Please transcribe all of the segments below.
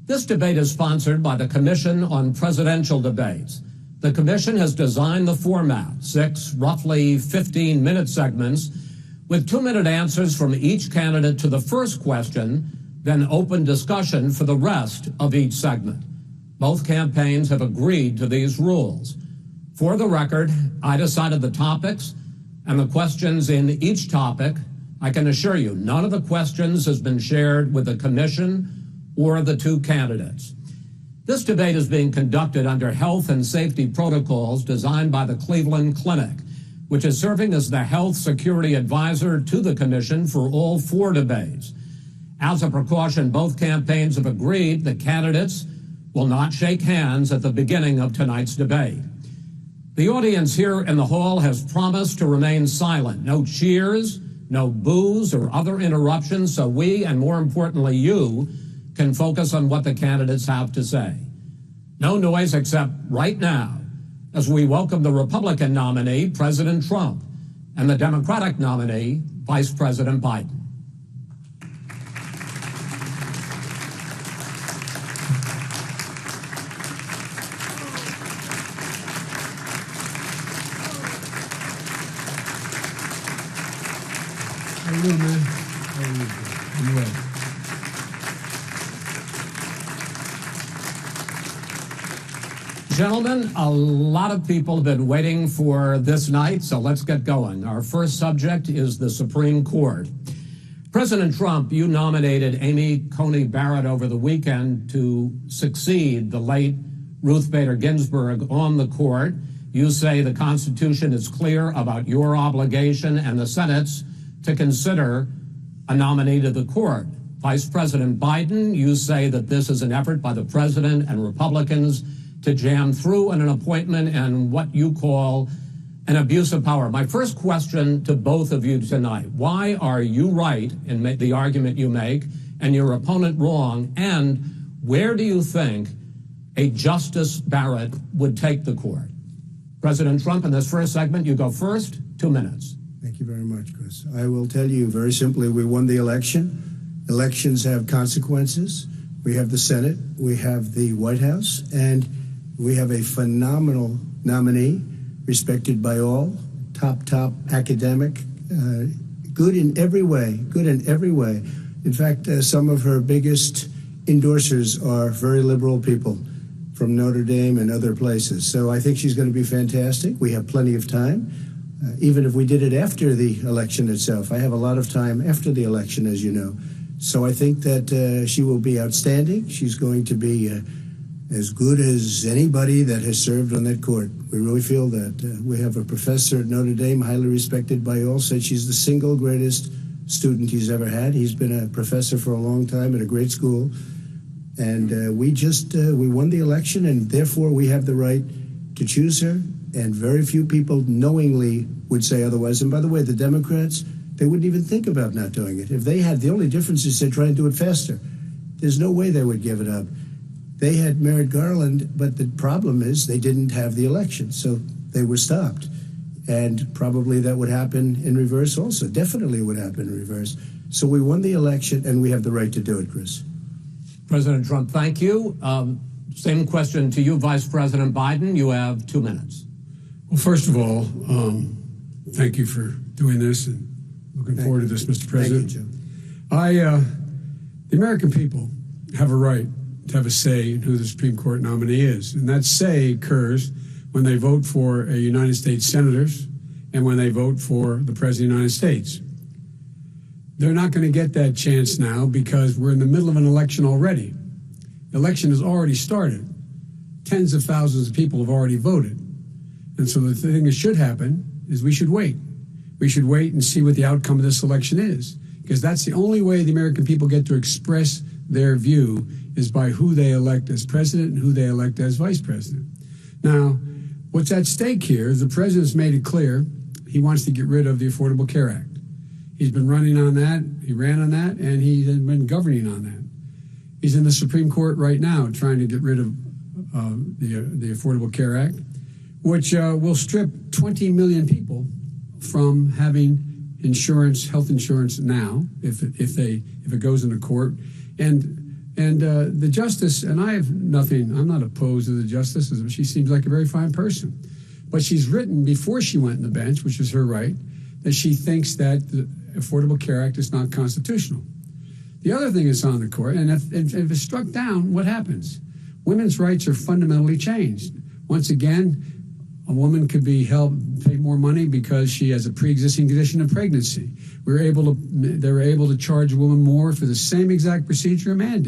This debate is sponsored by the Commission on Presidential Debates. The Commission has designed the format, 6 roughly 15-minute segments, with 2-minute answers from each candidate to the first question, then open discussion for the rest of each segment. Both campaigns have agreed to these rules. For the record, I decided the topics and the questions in each topic. I can assure you, none of the questions has been shared with the Commission or the 2 candidates. This debate is being conducted under health and safety protocols designed by the Cleveland Clinic, which is serving as the health security advisor to the Commission for all 4 debates. As a precaution, both campaigns have agreed the candidates will not shake hands at the beginning of tonight's debate. The audience here in the hall has promised to remain silent. No cheers, no boos or other interruptions, so we, and more importantly you, can focus on what the candidates have to say. No noise except right now, as we welcome the Republican nominee, President Trump, and the Democratic nominee, Vice President Biden. How you doing, man? How are you? I'm well. Gentlemen, a lot of people have been waiting for this night, so let's get going. Our first subject is the Supreme Court. President Trump, you nominated Amy Coney Barrett over the weekend to succeed the late Ruth Bader Ginsburg on the court. You say the Constitution is clear about your obligation and the Senate's to consider a nominee to the court. Vice President Biden, you say that this is an effort by the president and Republicans to jam through an appointment and what you call an abuse of power. My first question to both of you tonight, why are you right in the argument you make and your opponent wrong, and where do you think a Justice Barrett would take the court? President Trump, in this first segment, you go first, 2 minutes. Thank you very much, Chris. I will tell you very simply, we won the election. Elections have consequences. We have the Senate, we have the White House, and we have a phenomenal nominee, respected by all, top academic, good in every way. In fact, some of her biggest endorsers are very liberal people from Notre Dame and other places. So I think she's going to be fantastic. We have plenty of time, even if we did it after the election itself. I have a lot of time after the election, as you know. So I think that she will be outstanding. She's going to be as good as anybody that has served on that court. We really feel that. We have a professor at Notre Dame, highly respected by all, said she's the single greatest student he's ever had. He's been a professor for a long time at a great school. And we won the election, and therefore we have the right to choose her. And very few people knowingly would say otherwise. And by the way, the Democrats, they wouldn't even think about not doing it. If they had, the only difference is they try to do it faster. There's no way they would give it up. They had Merrick Garland, but the problem is they didn't have the election, so they were stopped. And probably that would happen in reverse also. Definitely would happen in reverse. So we won the election, and we have the right to do it, Chris. President Trump, thank you. Same question to you, Vice President Biden. You have 2 minutes. Well, first of all, thank you for doing this, and looking forward to this, Mr. President. Thank you, Joe. The American people have a right to have a say in who the Supreme Court nominee is. And that say occurs when they vote for a United States senators and when they vote for the President of the United States. They're not going to get that chance now because we're in the middle of an election already. The election has already started. Tens of thousands of people have already voted. And so the thing that should happen is we should wait. We should wait and see what the outcome of this election is, because that's the only way the American people get to express their view is by who they elect as president and who they elect as vice president. Now, what's at stake here is the president's made it clear he wants to get rid of the Affordable Care Act. He's been running on that, he ran on that, and he's been governing on that. He's in the Supreme Court right now trying to get rid of the Affordable Care Act, which will strip 20 million people from having insurance, health insurance now, if it goes into court. And And the justice, and I have nothing, I'm not opposed to the justice. She seems like a very fine person. But she's written before she went on the bench, which is her right, that she thinks that the Affordable Care Act is not constitutional. The other thing is on the court, and if it's struck down, what happens? Women's rights are fundamentally changed. Once again, a woman could be pay more money because she has a pre-existing condition of pregnancy. They were able to charge a woman more for the same exact procedure a man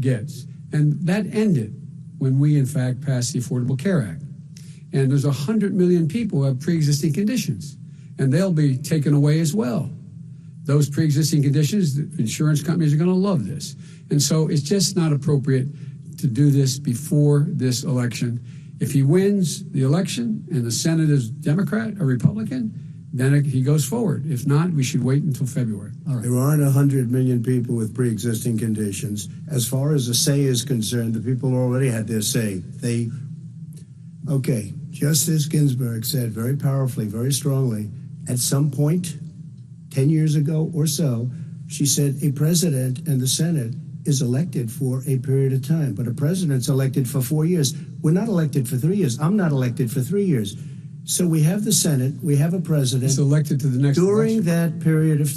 gets. And that ended when we, in fact, passed the Affordable Care Act. And there's 100 million people who have pre-existing conditions, and they'll be taken away as well. Those pre-existing conditions, the insurance companies are going to love this. And so it's just not appropriate to do this before this election. If he wins the election and the Senate is Democrat or Republican, then he goes forward. If not, we should wait until February. All right. There aren't 100 million people with pre-existing conditions. As far as the say is concerned, the people already had their say. Okay, Justice Ginsburg said very powerfully, very strongly, at some point, 10 years ago or so, she said a president and the Senate is elected for a period of time, but a president's elected for 4 years. We're not elected for 3 years. I'm not elected for 3 years. So we have the Senate, we have a president. It's elected to the next during election. that period of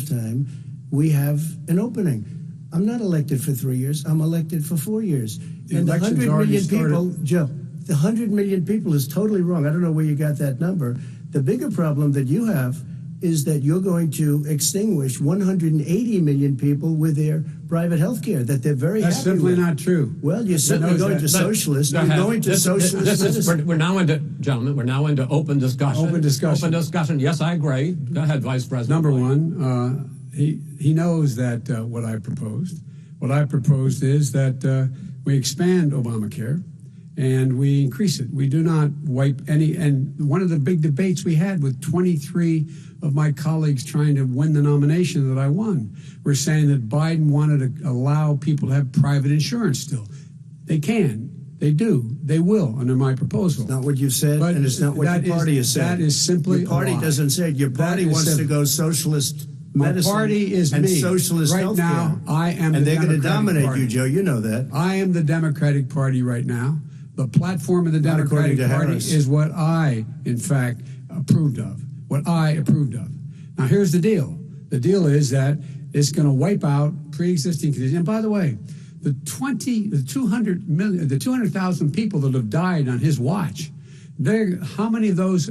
time, we have an opening. I'm not elected for 3 years. I'm elected for 4 years. And the 100 million people, Joe, the 100 million people is totally wrong. I don't know where you got that number. The bigger problem that you have is that you're going to extinguish 180 million people with their private health care that they're very That's happy simply with. not true. Well, you're simply going to socialist. You're going to socialist medicine. We're now into, gentlemen, we're now into open discussion. Open discussion. Open discussion. Yes, I agree. Go ahead, Vice President. Number one, he knows that what I proposed. What I proposed is that we expand Obamacare and we increase it. We do not wipe any. And one of the big debates we had with 23 of my colleagues trying to win the nomination that I won, were saying that Biden wanted to allow people to have private insurance still. They can. They do. They will under my proposal. It's not what you said, But and it's not what your party has said. That is simply your party a lie. doesn't say it. Your party wants to go socialist medicine. My party is and me. socialist right healthcare. now. I am, and the they're going to Democratic dominate Party. you, Joe. You know that. I am the Democratic Party right now. The platform of the Not according Democratic to Party Harris. is what I, in fact, approved of. What I approved of. Now, here's the deal. The deal is that it's going to wipe out pre-existing conditions. And by the way, the 200,000 people that have died on his watch, how many of those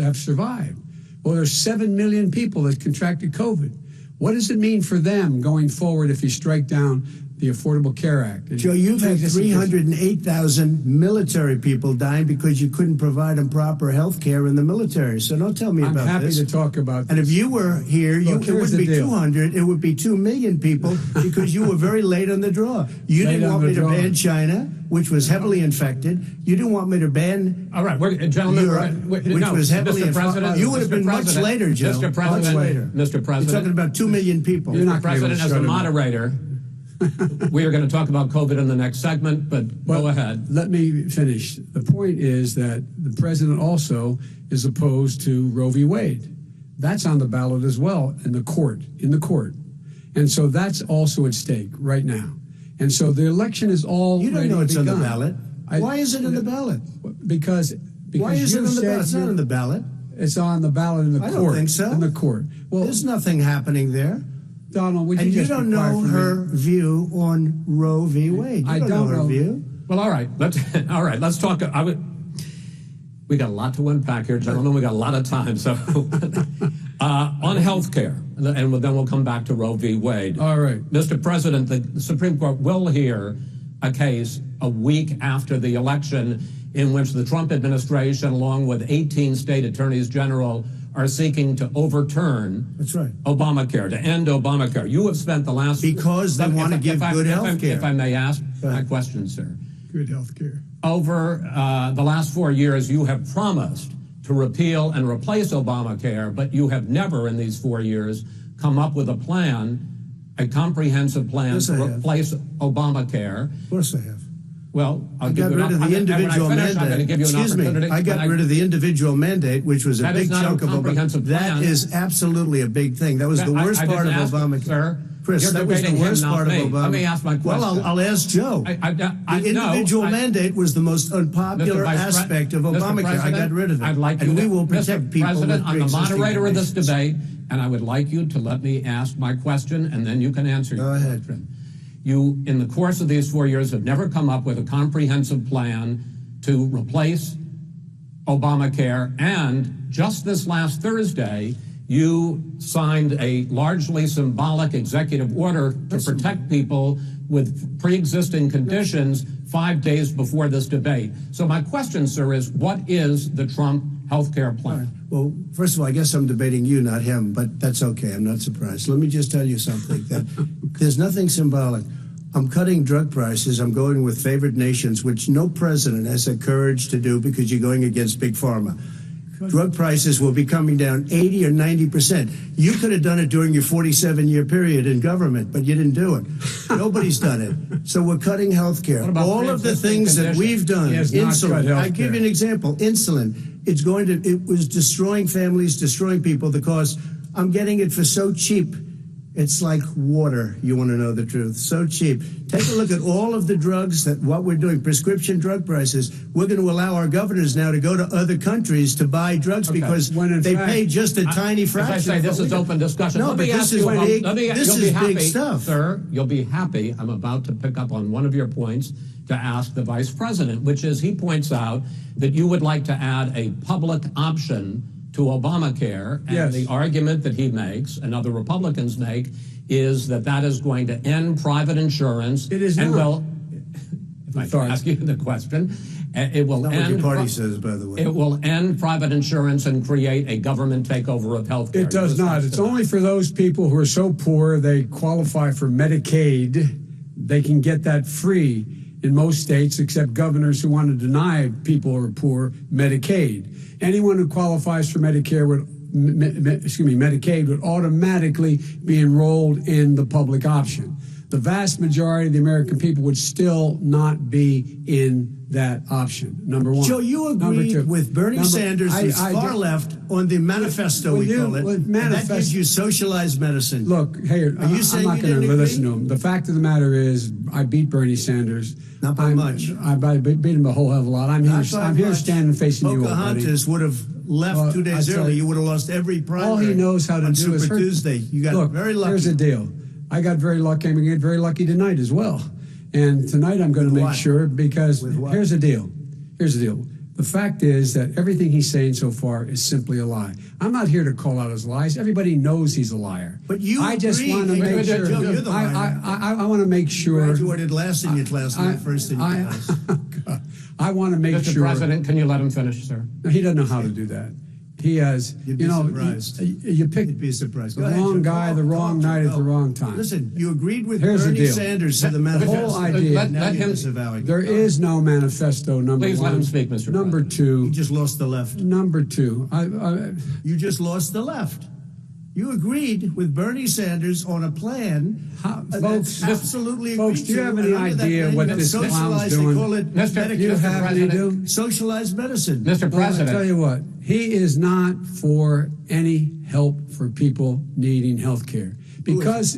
have survived? Well, there's 7 million people that contracted COVID. What does it mean for them going forward if you strike down the Affordable Care Act? Joe, you've had 308,000 military people dying because you couldn't provide them proper health care in the military. So don't tell me I'm about happy this. to talk about And this. if you were here, Look, it wouldn't be deal. 200, it would be 2 million people because you were very late on the draw. You Late didn't on want the me to draw. ban China, which was heavily infected. You didn't want me to ban All right, gentlemen, Europe, which was heavily Mr. President, infected. You would have been much later, Joe. Mr. President, much later. Mr. You're President, talking about 2 million people. You're not Mr. President, able to as shut a him up. moderator, we are going to talk about COVID in the next segment, but go ahead. Let me finish. The point is that the president also is opposed to Roe v. Wade. That's on the ballot as well in the court. And so that's also at stake right now. And so the election is all You don't know it's begun. on the ballot. Why is it on the ballot? Because Why is it you on the said ballot? It's not on the ballot. It's on the ballot in the I court. don't think so. In the court. Well, There's nothing happening there. Donald, would you And you just don't be quiet know for a her minute? view on Roe v. Wade. You I don't don't know her know. view. Well, all right, let's talk. We got a lot to unpack here, gentlemen. We got a lot of time. So on health care, and then we'll come back to Roe v. Wade. All right. Mr. President, the Supreme Court will hear a case a week after the election in which the Trump administration, along with 18 state attorneys general, are seeking to overturn That's right. Obamacare, to end Obamacare. You have spent the last... Because they want to give good health care. If I may ask my Right. question, sir. Good health care. Over the last 4 years, you have promised to repeal and replace Obamacare, but you have never in these 4 years come up with a plan, a comprehensive plan Yes, I to have. replace Obamacare. Of course I have. Well, I got rid of the individual mandate. I'm going to give you an Excuse me. opportunity. I got rid of the individual mandate, which was a That is big not a chunk of comprehensive Obamacare. That plan. is absolutely a big thing. That was the worst I part of didn't ask, Obamacare. Sir, Chris, You're that was the debating him, worst not part me. of Obama. Let me ask my question. Well, I'll ask Joe. The individual mandate was the most unpopular aspect of Obamacare. I got rid of it. I'd like and you we to, will protect Mr. people President, with I'm the pre-existing moderator of this conditions. debate, and I would like you to let me ask my question, and then you can answer your ahead. question. You, in the course of these 4 years, have never come up with a comprehensive plan to replace Obamacare, and just this last Thursday, you signed a largely symbolic executive order to protect people with pre-existing conditions 5 days before this debate. So my question, sir, is what is the Trump health care plan? Well, first of all, I guess I'm debating you, not him, but that's okay. I'm not surprised. Let me just tell you something, that there's nothing symbolic. I'm cutting drug prices. I'm going with favored nations, which no president has the courage to do because you're going against Big Pharma. Drug prices will be coming down 80 or 90%. You could have done it during your 47-year period in government, but you didn't do it. Nobody's done it. So we're cutting health care. All of the things that we've done, insulin, I give you an example, insulin, it was destroying families, destroying people. The cost, I'm getting it for so cheap. It's like water, you want to know the truth. So cheap. Take a look at all of the drugs what we're doing, prescription drug prices. We're going to allow our governors now to go to other countries to buy drugs because they pay just a tiny fraction. As I say, this is open discussion. No, let but me this ask you is about, big, this is big stuff. Sir, you'll be happy. I'm about to pick up on one of your points to ask the vice president, which is he points out that you would like to add a public option to Obamacare, and yes. The argument that he makes and other Republicans make is that is going to end private insurance. It is and not. Well, if I can ask you the question, it will Not end. what your party says, by the way. It will end private insurance and create a government takeover of health care. It does not. It's only for those people who are so poor they qualify for Medicaid. They can get that free in most states, except governors who want to deny people who are poor Medicaid. Anyone who qualifies for Medicaid would automatically be enrolled in the public option. The vast majority of the American people would still not be in that option. Number one. Joe, you agreed with Bernie Sanders, who's far left, on the manifesto, we call it. And that gives you socialized medicine. Look, hey, I'm not going to listen to him. The fact of the matter is, I beat Bernie Sanders. Not by much. I beat him a whole hell of a lot. I'm here standing facing you, buddy. Pocahontas would have left 2 days early. You would have lost every primary. All he knows how to on do Super is hurt. Tuesday. You got very lucky. Here's the deal. I got very lucky. I'm going to get very lucky tonight as well. And tonight I'm going to make sure, because here's the deal. Here's the deal. The fact is that everything he's saying so far is simply a lie. I'm not here to call out his lies. Everybody knows he's a liar. But you I just want to make sure. Joe, you're the liar. I want to make sure. Graduated last in your class, not first in your class. I want to make Mr. sure. Mr. President, can you let him finish, sir? No, he doesn't know how to do that. He has, You'd be surprised. You picked You'd be surprised. the wrong guy, the wrong night at the wrong time. Listen, you agreed with Here's the Bernie deal. Sanders to the The manifesto. whole idea. Let him. There is no manifesto, number Please one. let him speak, Mr. Number President. two. You just lost the left. Number two. You just lost the left. You agreed with Bernie Sanders on a plan Folks, that's absolutely folks, agreed do you to, have and any under that idea plan, what you have this clown's socialized, doing? They call it Mr. Do you have any President. idea? socialized medicine. Mr. Well, President. I'll tell you what, he is not for any help for people needing health care. Because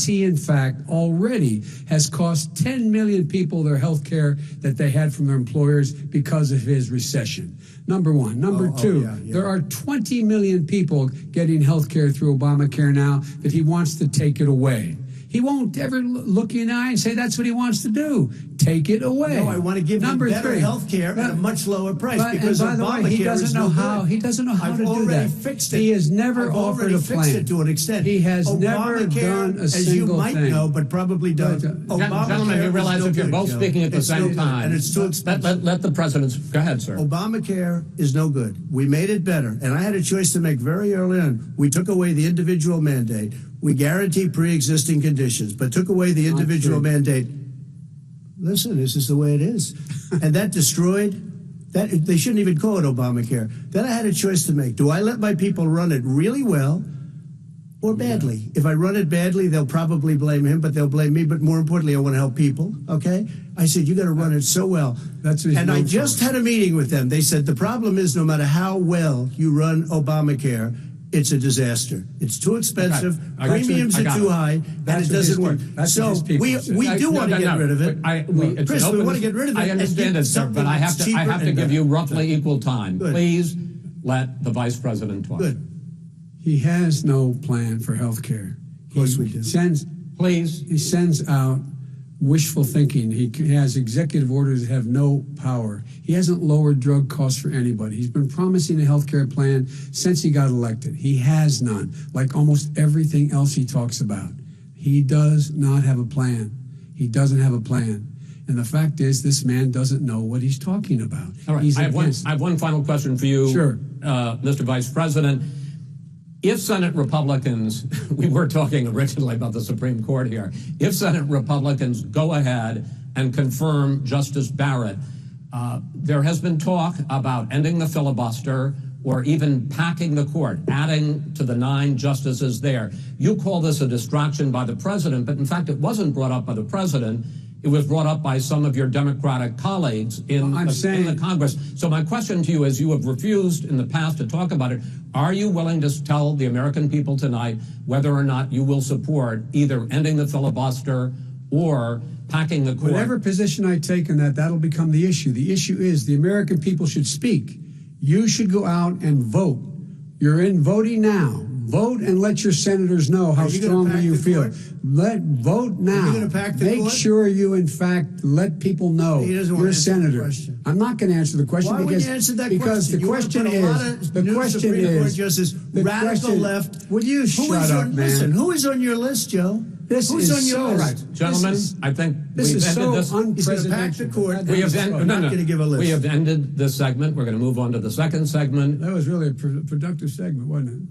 he in fact already has cost 10 million people their health care that they had from their employers because of his recession. Number one. Number two, there are 20 million people getting health care through Obamacare now that he wants to take it away. He won't ever look you in the eye and say that's what he wants to do. Take it away. No, I want to give them better health care at a much lower price because by the way, Obamacare he doesn't is know no how. good. He doesn't know how I've to do already that. Fixed it. He has never I've offered a plan. fixed it to an extent. He has never Obamacare, done a as you single might thing. know, but probably don't. Gentlemen, you realize if you're both speaking at the same time, and it's too expensive. let the president. Go ahead, sir. Obamacare is no good. We made it better, and I had a choice to make very early on. We took away the individual mandate. We guarantee pre-existing conditions, but took away the individual mandate. Listen, this is the way it is. And that destroyed that. They shouldn't even call it Obamacare. Then I had a choice to make. Do I let my people run it really well or badly? If I run it badly, they'll probably blame him, but they'll blame me. But more importantly, I want to help people, okay? I said, you got to run it so well. And I just had a meeting with them. They said, the problem is no matter how well you run Obamacare, it's a disaster. It's too expensive. I got you. Premiums I are got too it. high, and That's it what his doesn't work. people- that's So what his people we say. do want to get rid of it. It's Chris, an we open- want to get rid of it. I and understand give it, sir, but something I that's have cheaper to and give you better. roughly equal time. Good. Please let the vice president talk. Good. He has no plan for health care. Of course we do. Please. He sends out wishful thinking. He has executive orders that have no power. He hasn't lowered drug costs for anybody. He's been promising a health care plan since he got elected. He has none, like almost everything else he talks about. He does not have a plan. He doesn't have a plan. And the fact is, this man doesn't know what he's talking about. All right. He's I have against- one final question for you, Sure. Mr. Vice President. If Senate Republicans, we were talking originally about the Supreme Court here, if Senate Republicans go ahead and confirm Justice Barrett, there has been talk about ending the filibuster or even packing the court, adding to the 9 justices there. You call this a distraction by the president, but in fact it wasn't brought up by the president. It was brought up by some of your Democratic colleagues in the Congress. So my question to you is, you have refused in the past to talk about it. Are you willing to tell the American people tonight whether or not you will support either ending the filibuster or packing the court? Whatever position I take on that, that'll become the issue. The issue is the American people should speak. You should go out and vote. You're in voting now. Vote and let your senators know how strongly you feel. Vote now. Are you going to pack the Make court? sure you, in fact, let people know He doesn't want you're a to answer the senator. question. I'm not going to answer the question Why because wouldn't you answer that because question? the You want to question put a lot is of the new question Supreme Court is justice, the radical question- left. Would you shut up, man? Listen, who is on your list, Joe? This Who's is on your so list? Right, gentlemen, I think This we've is ended so this. He's going to pack the unprecedented. court. We have I'm ended. not going to give a list. We have ended this segment. We're going to move on to the second segment. That was really a productive segment, wasn't it?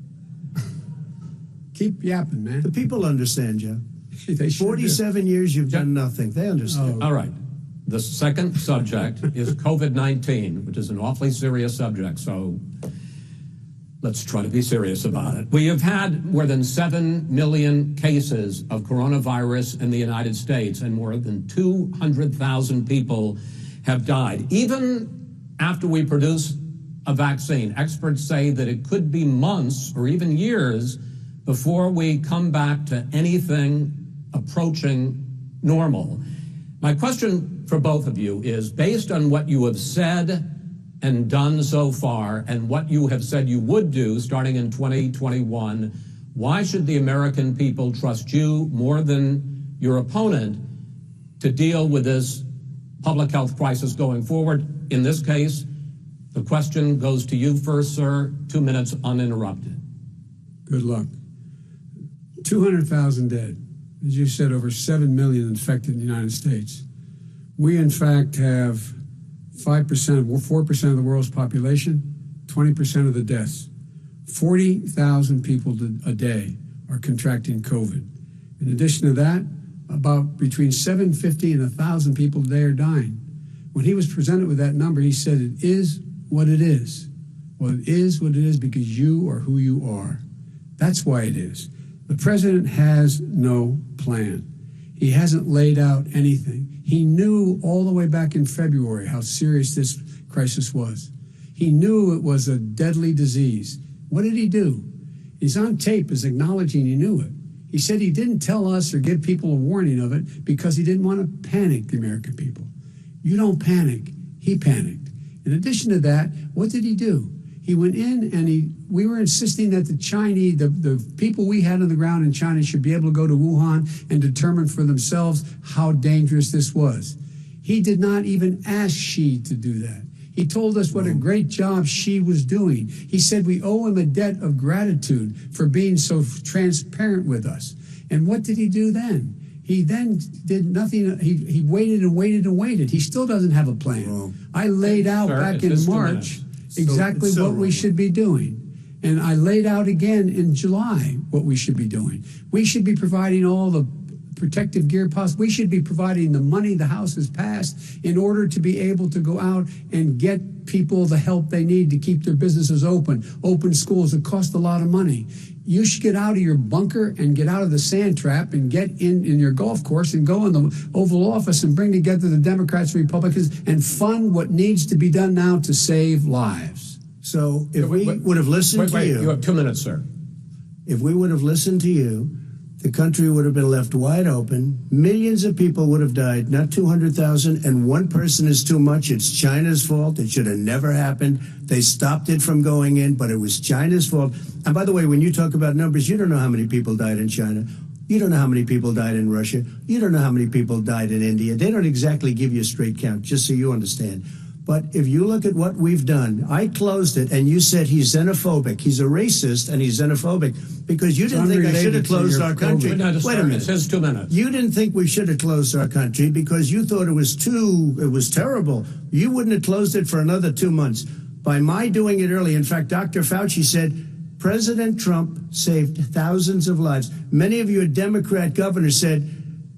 Keep yapping, man. The people understand, Joe. They sure do. 47 years you've done nothing. They understand. All right. The second subject is COVID-19, which is an awfully serious subject. So let's try to be serious about it. We have had more than 7 million cases of coronavirus in the United States, and more than 200,000 people have died. Even after we produce a vaccine, experts say that it could be months or even years before we come back to anything approaching normal. My question for both of you is, based on what you have said and done so far and what you have said you would do starting in 2021, why should the American people trust you more than your opponent to deal with this public health crisis going forward? In this case, the question goes to you first, sir. 2 minutes uninterrupted. Good luck. 200,000 dead. As you said, over 7 million infected in the United States. We, in fact, have 4% of the world's population, 20% of the deaths. 40,000 people a day are contracting COVID. In addition to that, about between 750 and 1,000 people a day are dying. When he was presented with that number, he said, it is what it is. Well, it is what it is because you are who you are. That's why it is. The president has no plan. He hasn't laid out anything. He knew all the way back in February how serious this crisis was. He knew it was a deadly disease. What did he do? He's on tape as acknowledging he knew it. He said he didn't tell us or give people a warning of it because he didn't want to panic the American people. You don't panic. He panicked. In addition to that, what did he do? He went in and we were insisting that the people we had on the ground in China should be able to go to Wuhan and determine for themselves how dangerous this was. He did not even ask Xi to do that. He told us what a great job Xi was doing. He said we owe him a debt of gratitude for being so transparent with us. And what did he do then? He then did nothing. He waited and waited and waited. He still doesn't have a plan. Wrong. I laid out back in March exactly what we should be doing. And I laid out again in July what we should be doing. We should be providing all the protective gear possible. We should be providing the money the House has passed in order to be able to go out and get people the help they need to keep their businesses open schools. It costs a lot of money. You should get out of your bunker and get out of the sand trap and get in your golf course and go in the Oval Office and bring together the Democrats and Republicans and fund what needs to be done now to save lives. So if we Wait, would have listened to you have 2 minutes, sir. if we would have listened to you, the country would have been left wide open. Millions of people would have died, not 200,000, and one person is too much. It's China's fault. It should have never happened. They stopped it from going in, but it was China's fault. And by the way, when you talk about numbers, you don't know how many people died in China. You don't know how many people died in Russia. You don't know how many people died in India. They don't exactly give you a straight count, just so you understand. But if you look at what we've done, I closed it, and you said he's xenophobic. He's a racist, and he's xenophobic because you didn't think I should have closed our country. No, Wait a minute. It says 2 minutes. You didn't think we should have closed our country because you thought it was terrible. You wouldn't have closed it for another 2 months. By my doing it early, in fact, Dr. Fauci said President Trump saved thousands of lives. Many of your Democrat governors said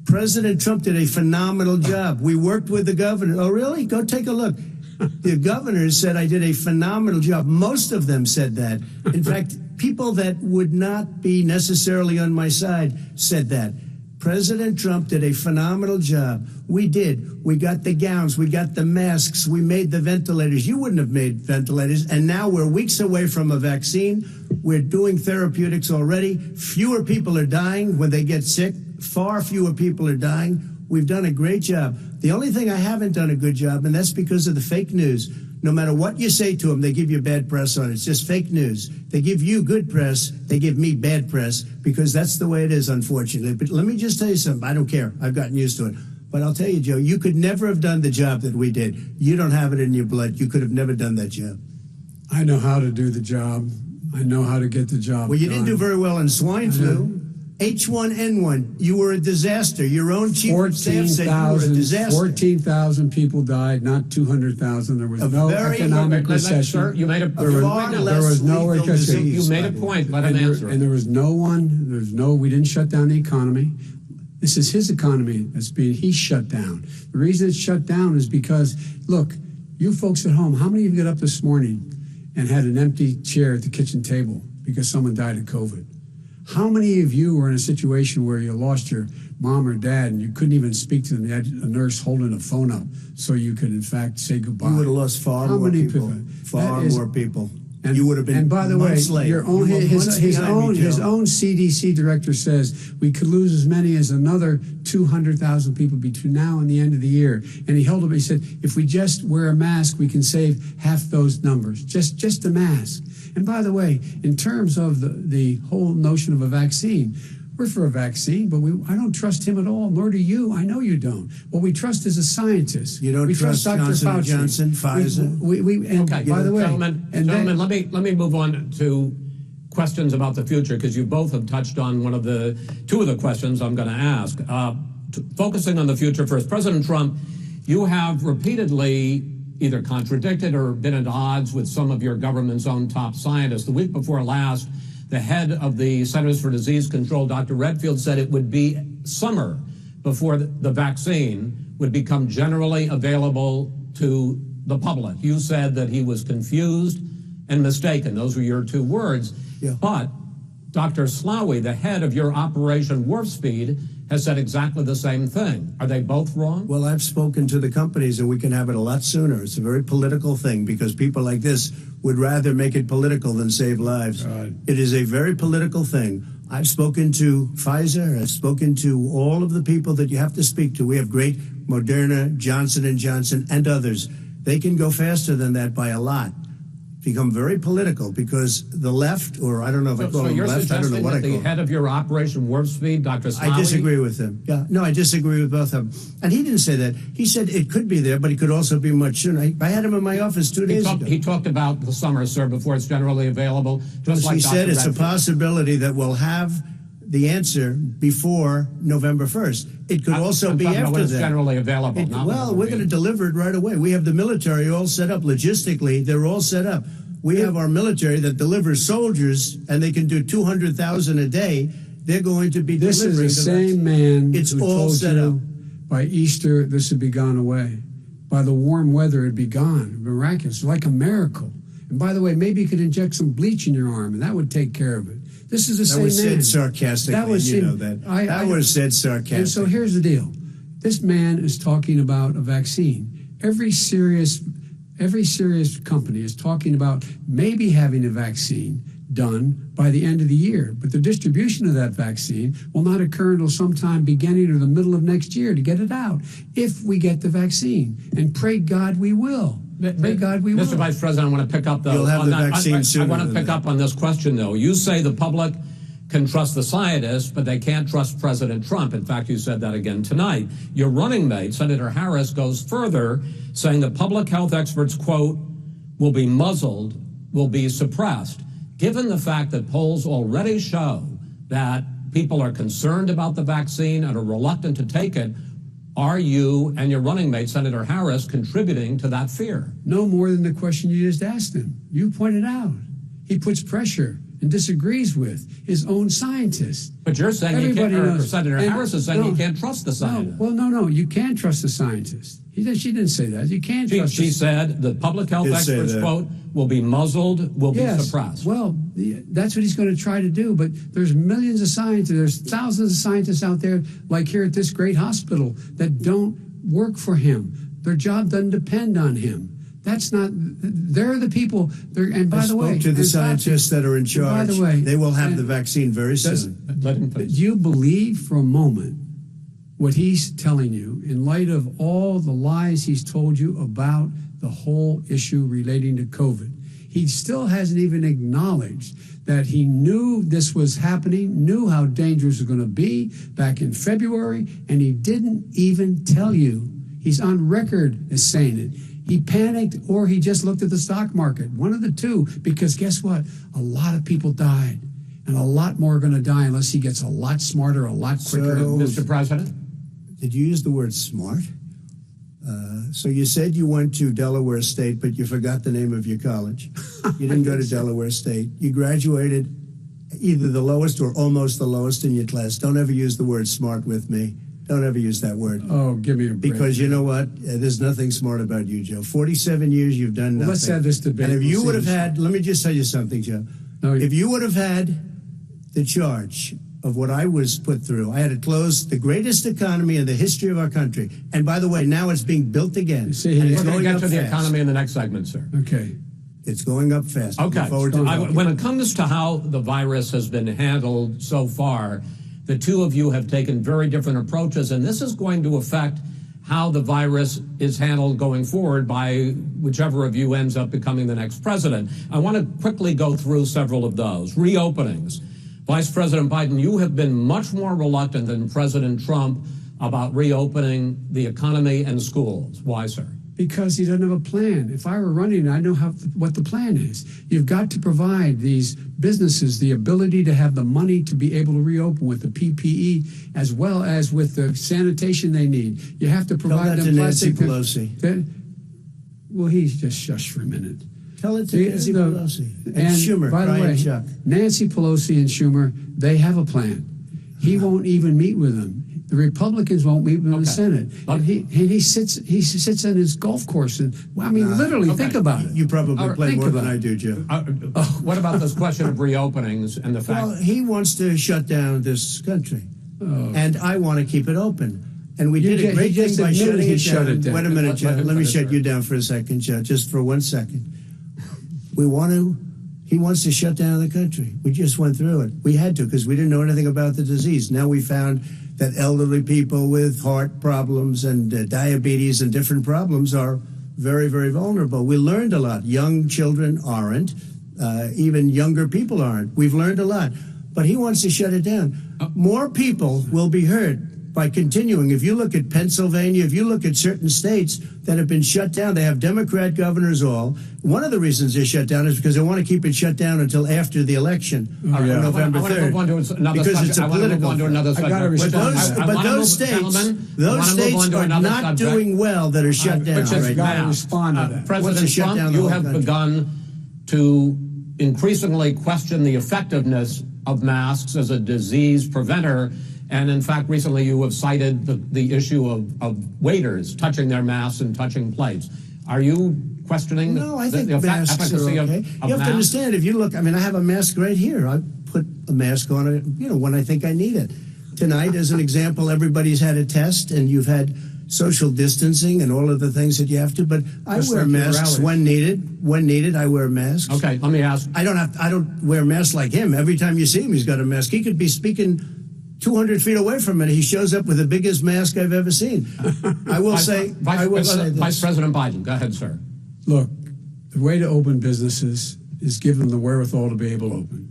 President Trump did a phenomenal job. We worked with the governor. Oh, really? Go take a look. The governors said I did a phenomenal job. Most of them said that. In fact, people that would not be necessarily on my side said that. President Trump did a phenomenal job. We did. We got the gowns. We got the masks. We made the ventilators. You wouldn't have made ventilators. And now we're weeks away from a vaccine. We're doing therapeutics already. Fewer people are dying when they get sick. Far fewer people are dying. We've done a great job. The only thing I haven't done a good job, and that's because of the fake news. No matter what you say to them, they give you bad press on it. It's just fake news. They give you good press. They give me bad press because that's the way it is, unfortunately. But let me just tell you something. I don't care. I've gotten used to it. But I'll tell you, Joe, you could never have done the job that we did. You don't have it in your blood. You could have never done that job. I know how to do the job. I know how to get the job Well, you done. didn't do very well in swine flu. H1N1, you were a disaster. Your own chief of staff said you were a disaster. 14,000 people died, not 200,000. There was no economic recession. Sir, you made a There was no recession. You made a point. Let him answer. And there was we didn't shut down the economy. This is his economy he's shut down. The reason it's shut down is because, look, you folks at home, how many of you got up this morning and had an empty chair at the kitchen table because someone died of COVID? How many of you were in a situation where you lost your mom or dad and you couldn't even speak to them? You had a nurse holding a phone up so you could, in fact, say goodbye. You would have lost far more people. Far more people. And you would have been. And by the way, his own CDC director says we could lose as many as another 200,000 people between now and the end of the year. And he held up. He said, if we just wear a mask, we can save half those numbers. Just a mask. And by the way, in terms of the whole notion of a vaccine, we're for a vaccine, but I don't trust him at all, nor do you. I know you don't. What we trust is a scientist. You don't trust Dr. Johnson Fauci. Johnson, Pfizer? Okay, by the way, gentlemen, let me move on to questions about the future, because you both have touched on two of the questions I'm going to ask. Focusing on the future first, President Trump, you have repeatedly either contradicted or been at odds with some of your government's own top scientists. The week before last, the head of the Centers for Disease Control, Dr. Redfield, said it would be summer before the vaccine would become generally available to the public. You said that he was confused and mistaken. Those were your two words. Yeah. But Dr. Slaoui, the head of your Operation Warp Speed, has said exactly the same thing. Are they both wrong? Well, I've spoken to the companies, and we can have it a lot sooner. It's a very political thing because people like this would rather make it political than save lives. Right. It is a very political thing. I've spoken to Pfizer. I've spoken to all of the people that you have to speak to. We have great Moderna, Johnson & Johnson, and others. They can go faster than that by a lot. Become very political because the left, or I don't know if I call them left, I don't know what I call them. The head of your Operation Warp Speed, Dr. Slaoui? I disagree with him. Yeah, no, I disagree with both of them. And he didn't say that. He said it could be there, but it could also be much sooner. I had him in my office 2 days ago. He talked about the summer, sir, before it's generally available. Just like he Dr. said it's a Redfield. possibility that we'll have the answer before November 1st. It could also be talking about after when it's that. generally available. Well, we're going to deliver it right away. We have the military all set up. Logistically, they're all set up. We have our military that delivers soldiers, and they can do 200,000 a day. They're going to be This delivering. is the same man It's who all told set you up. by Easter this would be gone away. By the warm weather, it'd be gone. Miraculous, like a miracle. And by the way, maybe you could inject some bleach in your arm, and that would take care of it. This is the same man. That was said sarcastically. That was you him. know that. That was said sarcastically. And so here's the deal. This man is talking about a vaccine. Every serious every serious company is talking about maybe having a vaccine done by the end of the year. But the distribution of that vaccine will not occur until sometime beginning or the middle of next year to get it out, if we get the vaccine. And pray God we will. Pray God we will. Mr. Vice President, I want to pick up You'll have the vaccine sooner I want to than pick that. up on this question, though. You say the public can trust the scientists, but they can't trust President Trump. In fact, you said that again tonight. Your running mate, Senator Harris, goes further, saying that public health experts, quote, will be muzzled, will be suppressed. Given the fact that polls already show that people are concerned about the vaccine and are reluctant to take it, are you and your running mate, Senator Harris, contributing to that fear? No more than the question you just asked him. You pointed out. He puts pressure and disagrees with his own scientists. But you're saying you can't, or Senator And Harris is saying no, you can't trust the scientists. No. You can trust the scientists. She didn't say that. You can't trust. She said the public health experts, quote, will be muzzled, will be suppressed. Well, that's what he's going to try to do. But there's millions of scientists, there's thousands of scientists out there, like here at this great hospital, that don't work for him. Their job doesn't depend on him. That's not. They're the people. And by the way, spoke to the scientists that are in charge. By the way, they will have the vaccine very soon. Do you believe for a moment what he's telling you in light of all the lies he's told you about the whole issue relating to COVID? He still hasn't even acknowledged that he knew this was happening, knew how dangerous it was going to be back in February, and he didn't even tell you. He's on record as saying it. He panicked, or he just looked at the stock market. One of the two, because guess what? A lot of people died, and a lot more are going to die unless he gets a lot smarter, a lot quicker. Mr. President? Did you use the word smart? So you said you went to Delaware State, but you forgot the name of your college. You didn't go to Delaware State. You graduated either the lowest or almost the lowest in your class. Don't ever use the word smart with me. Don't ever use that word. Oh, give me a break. Because you know what? There's nothing smart about you, Joe. 47 years you've done nothing. Let's have this debate. And if you would have had, let me just tell you something, Joe. If you would have had the charge of what I was put through, I had to close the greatest economy in the history of our country. And by the way, now it's being built again. See, and We're it's going to going get up to the fast. economy in the next segment, sir. Okay. It's going up fast. Okay. Look forward to it. When it comes to how the virus has been handled so far, the two of you have taken very different approaches, and this is going to affect how the virus is handled going forward by whichever of you ends up becoming the next president. I want to quickly go through several of those. Reopenings. Vice President Biden, you have been much more reluctant than President Trump about reopening the economy and schools. Why, sir? Because he doesn't have a plan. If I were running, I know what the plan is. You've got to provide these businesses the ability to have the money to be able to reopen with the PPE as well as with the sanitation they need. You have to provide Tell that them to Nancy plastic. Pelosi. Well, he's just shush for a minute. Tell it to Nancy Pelosi. And Schumer. By the way, Chuck. Nancy Pelosi and Schumer, they have a plan. He won't even meet with them. The Republicans won't meet with the Senate. And he sits in his golf course. And literally, think about it. You probably play more than it. I do, Joe. What about this question of reopenings and the fact... Well, he wants to shut down this country. And I want to keep it open. And we did a great thing by shutting it down. Wait a minute, Joe. Let me shut you down for a second, Joe, just for 1 second. He wants to shut down the country. We just went through it. We had to because we didn't know anything about the disease. Now we found that elderly people with heart problems and diabetes and different problems are very, very vulnerable. We learned a lot. Young children aren't. Even younger people aren't. We've learned a lot. But he wants to shut it down. More people will be hurt by continuing. If you look at Pennsylvania, if you look at certain states that have been shut down, they have Democrat governors all. One of the reasons they're shut down is because they want to keep it shut down until after the election on November 3rd. Because it's a political thing. But those states are not doing well that are shut down right now. Respond to that. President Trump, you have begun to increasingly question the effectiveness of masks as a disease preventer. And in fact, recently you have cited the issue of waiters touching their masks and touching plates. Are you questioning I think the masks are okay. You have to understand, if you look, I have a mask right here. I put a mask on it, when I think I need it. Tonight, as an example, everybody's had a test, and you've had social distancing and all of the things that you have to. But I Just wear like your masks rallies. when needed. When needed, I wear masks. Okay, let me ask. I don't wear masks like him. Every time you see him, he's got a mask. He could be speaking 200 feet away from it. He shows up with the biggest mask I've ever seen. I will say this. Vice President Biden, go ahead, sir. Look, the way to open businesses is give them the wherewithal to be able to open.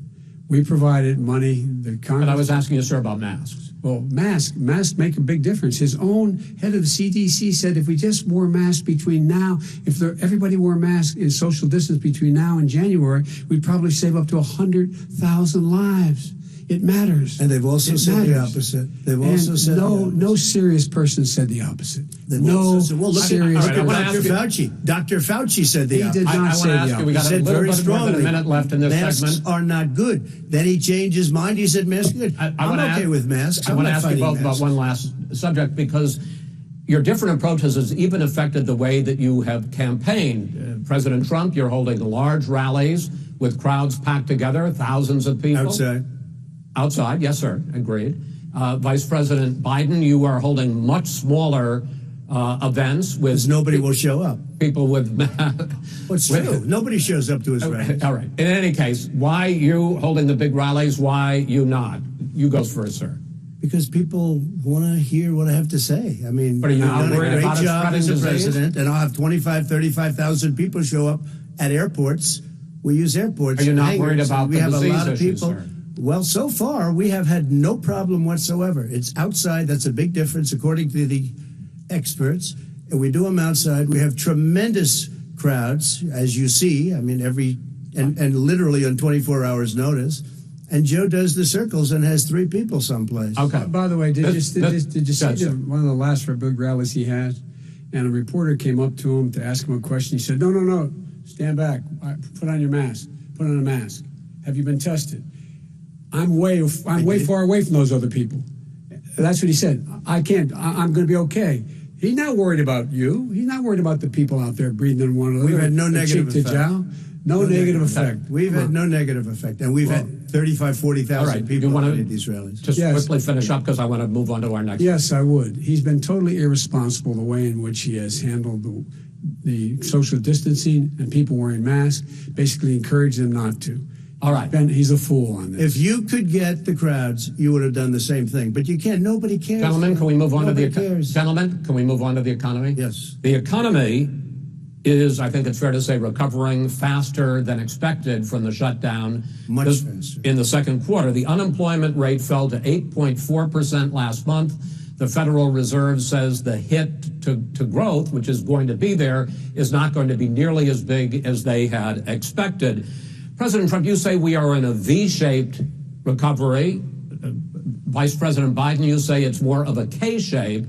We provided money. The Congress. But I was asking you, sir, about masks. Well, masks make a big difference. His own head of the CDC said if we just wore masks between now, everybody wore masks in social distance between now and January, we'd probably save up to 100,000 lives. It matters. And they've also said the opposite. They've also said no serious person said the opposite. Well, look serious at I wanna Dr. ask you- Fauci. Dr. Fauci said the He opposite. did I not want say to the ask you, we opposite. got a Said little very bit more than strongly, a minute left in this masks segment. are not good. Then he changed his mind. He said masks are good. I I'm wanna okay ask- with masks. I I'm want to not ask you fighting both about masks. one last subject, because your different approaches has even affected the way that you have campaigned. President Trump, you're holding large rallies with crowds packed together, thousands of people. Outside, yes, sir, agreed. Vice President Biden, you are holding much smaller events with Because nobody will show up. people with. What's true? Nobody shows up to his rallies. All right. In any case, why you holding the big rallies? Why you not? You go first, sir. Because people want to hear what I have to say. I mean, But are you I've not done a worried great about it job spreading as a disease? president, and I'll have 35,000 people show up at airports. We use airports. Are you and not hangars, worried and about we the have a disease lot of issue, people. sir? Well, so far, we have had no problem whatsoever. It's outside. That's a big difference, according to the experts. And we do them outside. We have tremendous crowds, as you see. I mean, and literally on 24 hours notice. And Joe does the circles and has 3 people someplace. Okay. By the way, did you see Gotcha. one of the last big rallies he had? And a reporter came up to him to ask him a question. He said, no, stand back. Put on your mask. Put on a mask. Have you been tested? I'm way far away from those other people. That's what he said. I can't. I'm going to be okay. He's not worried about you. He's not worried about the people out there breathing in one another. We've had no negative cheek to effect. jowl. No negative effect. We've had no negative effect. And we've had 35, 40,000 All right. people You wanna at these rallies. Just Yes. quickly finish up, because I want to move on to our next. Yes, I would. He's been totally irresponsible the way in which he has handled the social distancing and people wearing masks, basically encouraged them not to. All right. He's a fool on this. If you could get the crowds, you would have done the same thing. But you can't. Nobody cares. Gentlemen, can we move on Nobody to the cares. Gentlemen, can we move on to the economy? Yes. The economy is, I think it's fair to say, recovering faster than expected from the shutdown. Much faster. In the second quarter, the unemployment rate fell to 8.4% last month. The Federal Reserve says the hit to growth, which is going to be there, is not going to be nearly as big as they had expected. President Trump, you say we are in a V-shaped recovery. Vice President Biden, you say it's more of a K-shape.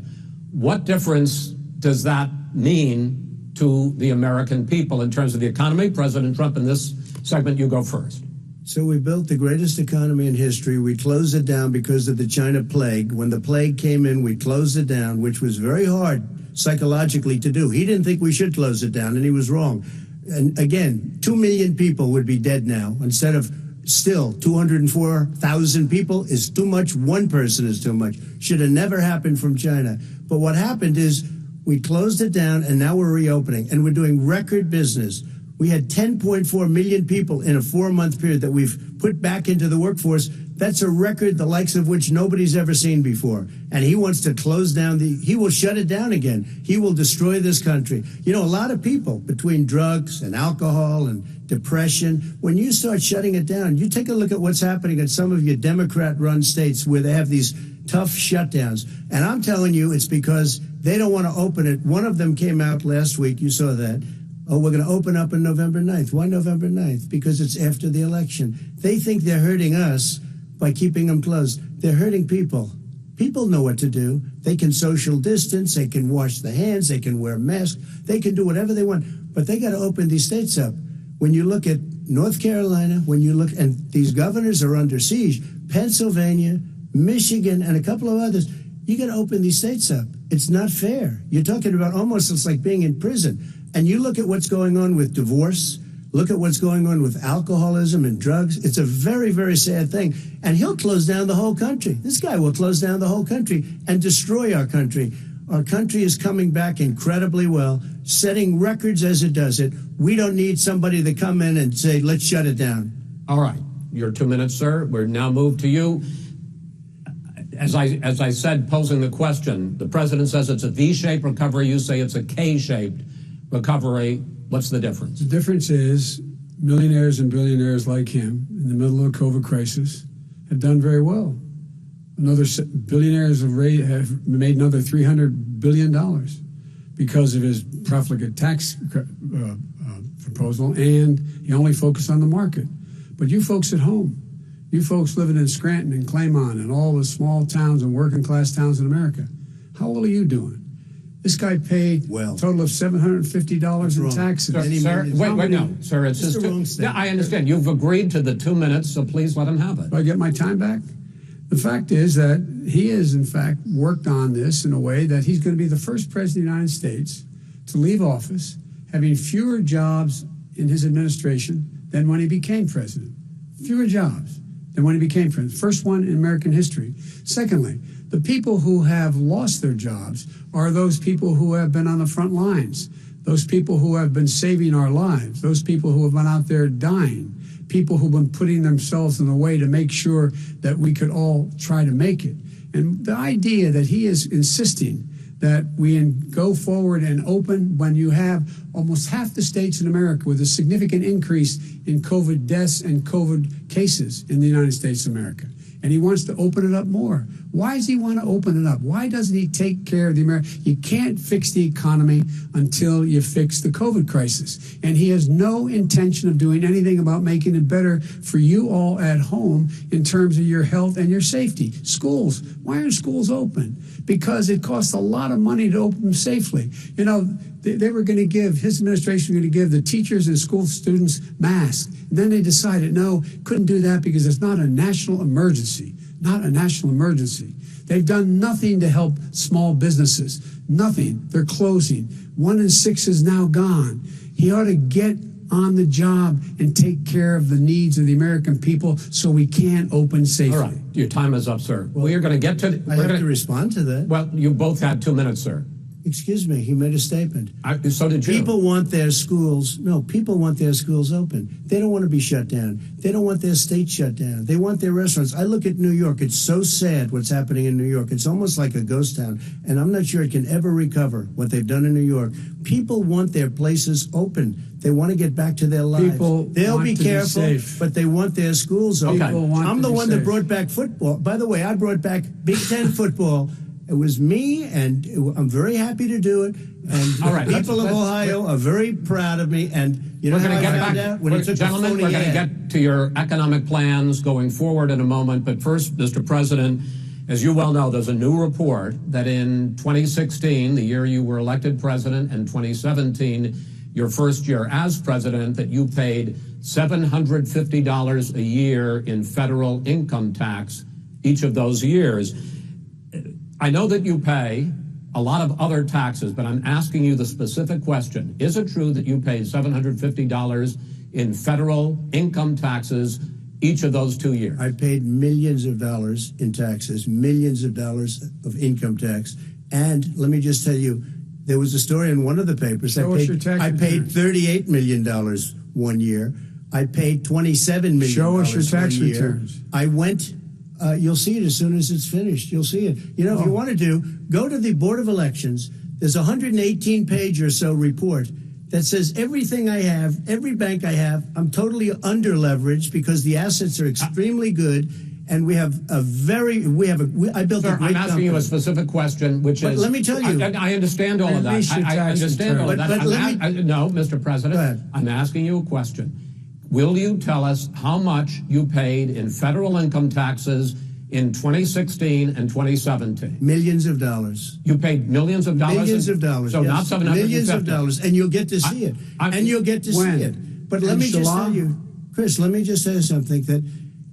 What difference does that mean to the American people in terms of the economy? President Trump, in this segment, you go first. So we built the greatest economy in history. We closed it down because of the China plague. When the plague came in, we closed it down, which was very hard psychologically to do. He didn't think we should close it down, and he was wrong. And again, 2 million people would be dead now instead of still 204,000 people is too much. One person is too much. Should have never happened from China. But what happened is we closed it down, and now we're reopening, and we're doing record business. We had 10.4 million people in a 4-month period that we've put back into the workforce. That's a record the likes of which nobody's ever seen before. And he wants to close down he will shut it down again. He will destroy this country. You know, a lot of people, between drugs and alcohol and depression, when you start shutting it down, you take a look at what's happening in some of your Democrat-run states where they have these tough shutdowns. And I'm telling you, it's because they don't want to open it. One of them came out last week. You saw that. Oh, we're going to open up on November 9th. Why November 9th? Because it's after the election. They think they're hurting us by keeping them closed. They're hurting people. People know what to do. They can social distance. They can wash their hands. They can wear masks. They can do whatever they want. But they got to open these states up. When you look at North Carolina, and these governors are under siege, Pennsylvania, Michigan, and a couple of others, you got to open these states up. It's not fair. You're talking about almost, it's like being in prison. And you look at what's going on with divorce, look at what's going on with alcoholism and drugs. It's a very, very sad thing. And he'll close down the whole country. This guy will close down the whole country and destroy our country. Our country is coming back incredibly well, setting records as it does it. We don't need somebody to come in and say, let's shut it down. All right. Your 2 minutes, sir. We're now moved to you. As I said, posing the question, the president says it's a V-shaped recovery. You say it's a K-shaped recovery. What's the difference? The difference is millionaires and billionaires like him in the middle of a COVID crisis have done very well. Billionaires have made another $300 billion because of his profligate tax proposal, and he only focused on the market. But you folks at home, you folks living in Scranton and Claymont and all the small towns and working class towns in America, how well are you doing? This guy paid a total of $750 in taxes. Sir, wait, no, sir, it's just wrong yeah, I understand. You've agreed to the 2 minutes, so please let him have it. Do I get my time back? The fact is that he has, in fact, worked on this in a way that he's going to be the first president of the United States to leave office having fewer jobs in his administration than when he became president. Fewer jobs than when he became president. First one in American history. Secondly, the people who have lost their jobs are those people who have been on the front lines, those people who have been saving our lives, those people who have been out there dying, people who've been putting themselves in the way to make sure that we could all try to make it. And the idea that he is insisting that we go forward and open when you have almost half the states in America with a significant increase in COVID deaths and COVID cases in the United States of America. And he wants to open it up more. Why does he want to open it up? Why doesn't he take care of the American? You can't fix the economy until you fix the COVID crisis. And he has no intention of doing anything about making it better for you all at home in terms of your health and your safety. Schools. Why aren't schools open? Because it costs a lot of money to open them safely. You know, they were going to give, his administration was going to give the teachers and school students masks. And then they decided, no, couldn't do that because it's not a national emergency. Not a national emergency. They've done nothing to help small businesses. Nothing. They're closing. 1 in 6 is now gone. He ought to get on the job and take care of the needs of the American people so we can open safely. All right. Your time is up, sir. Well, you're going to get to... I have to respond to that. Well, you both had 2 minutes, sir. Excuse me, he made a statement. So did you. People want their schools open. They don't want to be shut down. They don't want their state shut down. They want their restaurants. I look at New York. It's so sad what's happening in New York. It's almost like a ghost town, and I'm not sure it can ever recover what they've done in New York. People want their places open. They want to get back to their lives. They'll be careful, but they want their schools open. Okay. I'm the one that brought back football. By the way, I brought back Big Ten football. It was me, and I'm very happy to do it. And all right, people of Ohio are very proud of me. And you know how I found out? When he took gentlemen, we're going to get to your economic plans going forward in a moment. But first, Mr. President, as you well know, there's a new report that in 2016, the year you were elected president, and 2017, your first year as president, that you paid $750 a year in federal income tax each of those years. I know that you pay a lot of other taxes, but I'm asking you the specific question. Is it true that you paid $750 in federal income taxes each of those 2 years? I paid millions of dollars in taxes, millions of dollars of income tax. And let me just tell you, there was a story in one of the papers. I paid $38 million 1 year. I paid $27 million. Show us your tax returns. I went... you'll see it as soon as it's finished. You'll see it. You know, if you want to go to the Board of Elections. There's a 118-page or so report that says everything I have, every bank I have, I'm totally under-leveraged because the assets are extremely good, and I built a great Sir, I'm asking company. you a specific question, which is... Let me tell you. I understand all of that. I understand all of that. No, Mr. President, Go ahead. I'm asking you a question. Will you tell us how much you paid in federal income taxes in 2016 and 2017? Millions of dollars. You paid millions of dollars? Millions of dollars. So yes. not $750. Millions of dollars, and you'll get to see it. You'll get to see it. But let me just tell you, Chris, let me just say something, that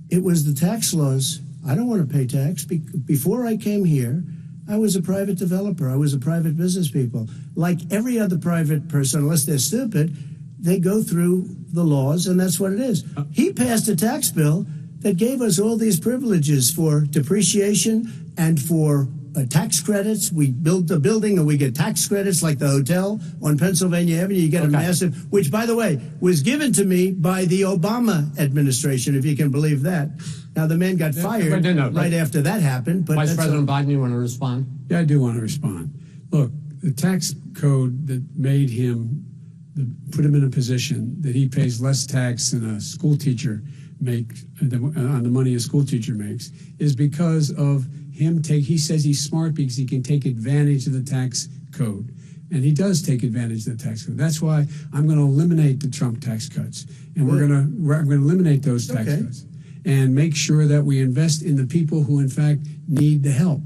it was the tax laws. I don't want to pay tax. Before I came here, I was a private developer. I was a private business people. Like every other private person, unless they're stupid, they go through the laws, and that's what it is. He passed a tax bill that gave us all these privileges for depreciation and for tax credits. We built the building and we get tax credits like the hotel on Pennsylvania Avenue. You get a massive, which, by the way, was given to me by the Obama administration, if you can believe that. Now, the man got fired right after that happened. But Vice President Biden, you want to respond? Yeah, I do want to respond. Look, the tax code that made him, put him in a position that he pays less tax than a school teacher makes on the money a school teacher makes is because of him he says he's smart because he can take advantage of the tax code. And he does take advantage of the tax code. That's why I'm going to eliminate the Trump tax cuts. And I'm going to eliminate those tax cuts and make sure that we invest in the people who, in fact, need the help.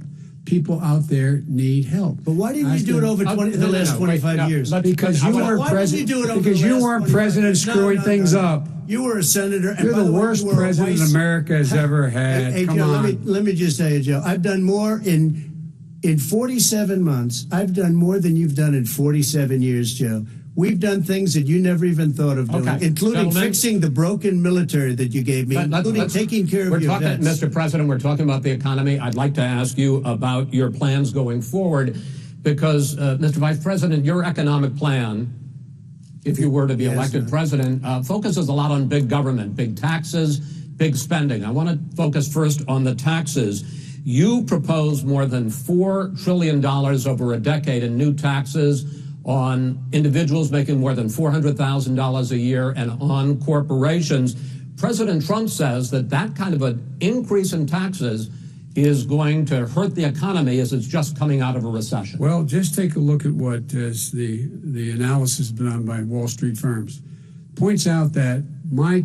People out there need help. But why didn't you do it over the last 25 years? Because you weren't president. Because you weren't president screwing things up. You were a senator. You're the worst president America has ever had. Hey, Come Joe, on. let me just tell you, Joe. I've done more in 47 months. I've done more than you've done in 47 years, Joe. We've done things that you never even thought of doing, including fixing the broken military that you gave me, including taking care of your vets. Mr. President, we're talking about the economy. I'd like to ask you about your plans going forward because, Mr. Vice President, your economic plan, if you were to be elected president, focuses a lot on big government, big taxes, big spending. I want to focus first on the taxes. You propose more than $4 trillion over a decade in new taxes on individuals making more than $400,000 a year and on corporations. President Trump says that kind of an increase in taxes is going to hurt the economy as it's just coming out of a recession. Well, just take a look at what is the analysis done by Wall Street firms. Points out that my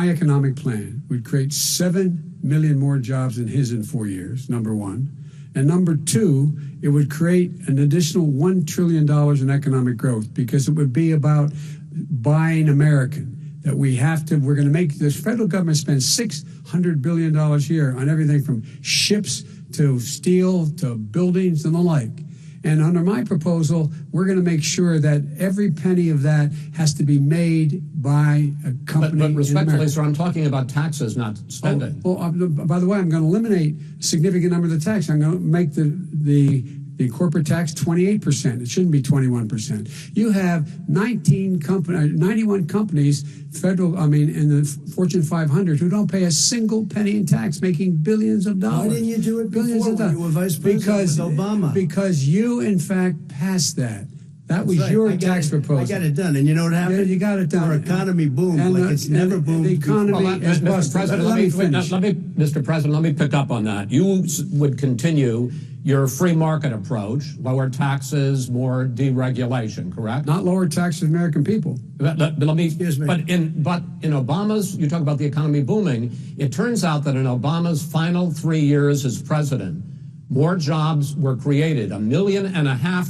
economic plan would create 7 million more jobs than his in 4 years, number one. And number two, it would create an additional $1 trillion in economic growth because it would be about buying American. That we're going to make this federal government spend $600 billion a year on everything from ships to steel to buildings and the like. And under my proposal, we're going to make sure that every penny of that has to be made by a company. But respectfully, sir, I'm talking about taxes, not spending. By the way, I'm going to eliminate a significant number of the tax. I'm going to make the corporate tax 28%. It shouldn't be 21%. You have 91 companies, in the Fortune 500 who don't pay a single penny in tax, making billions of dollars. Why didn't you do it before when you were vice president with Obama? Because you, in fact, passed that. That was your tax proposal. I got it done. And you know what happened? Yeah, you got it done. Our economy boomed like it's never boomed. The economy is Mr. President, Mr. President, let me pick up on that. You would continue your free market approach, lower taxes, more deregulation, correct? Not lower taxes for American people. But in Obama's, you talk about the economy booming, it turns out that in Obama's final 3 years as president, more jobs were created, 1.5 million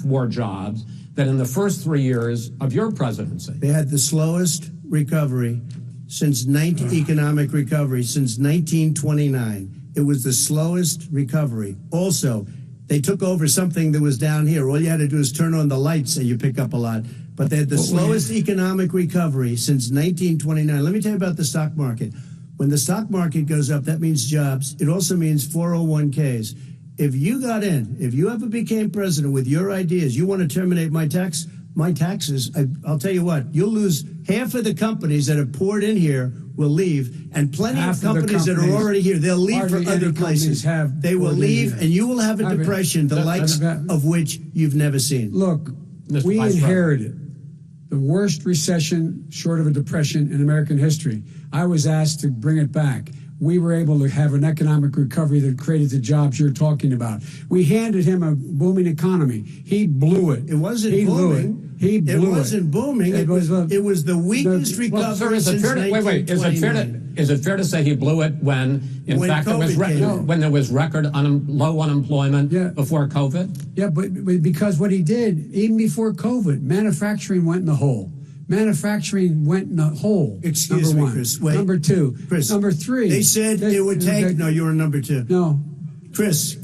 more jobs than in the first 3 years of your presidency. They had the slowest recovery economic recovery since 1929. It was the slowest recovery. Also, they took over something that was down here. All you had to do is turn on the lights and you pick up a lot. But they had the slowest economic recovery since 1929. Let me tell you about the stock market. When the stock market goes up, that means jobs. It also means 401ks. If you got in, if you ever became president with your ideas, you want to terminate my taxes, I'll tell you what, you'll lose half of the companies that have poured in here will leave, and plenty of companies that are already here, they'll leave for other places. They will leave, and you will have a depression, the likes of which you've never seen. Look, we inherited the worst recession short of a depression in American history. I was asked to bring it back. We were able to have an economic recovery that created the jobs you're talking about. We handed him a booming economy. He blew it. It wasn't booming. It wasn't booming. It was the weakest recovery since 1929. Is it fair to say he blew it when there was record low unemployment before COVID? Yeah, but because what he did, even before COVID, manufacturing went in the hole. Excuse me, Chris. Wait. Number two. Chris. Number three. They said it would take. No, you were number two. No. Chris.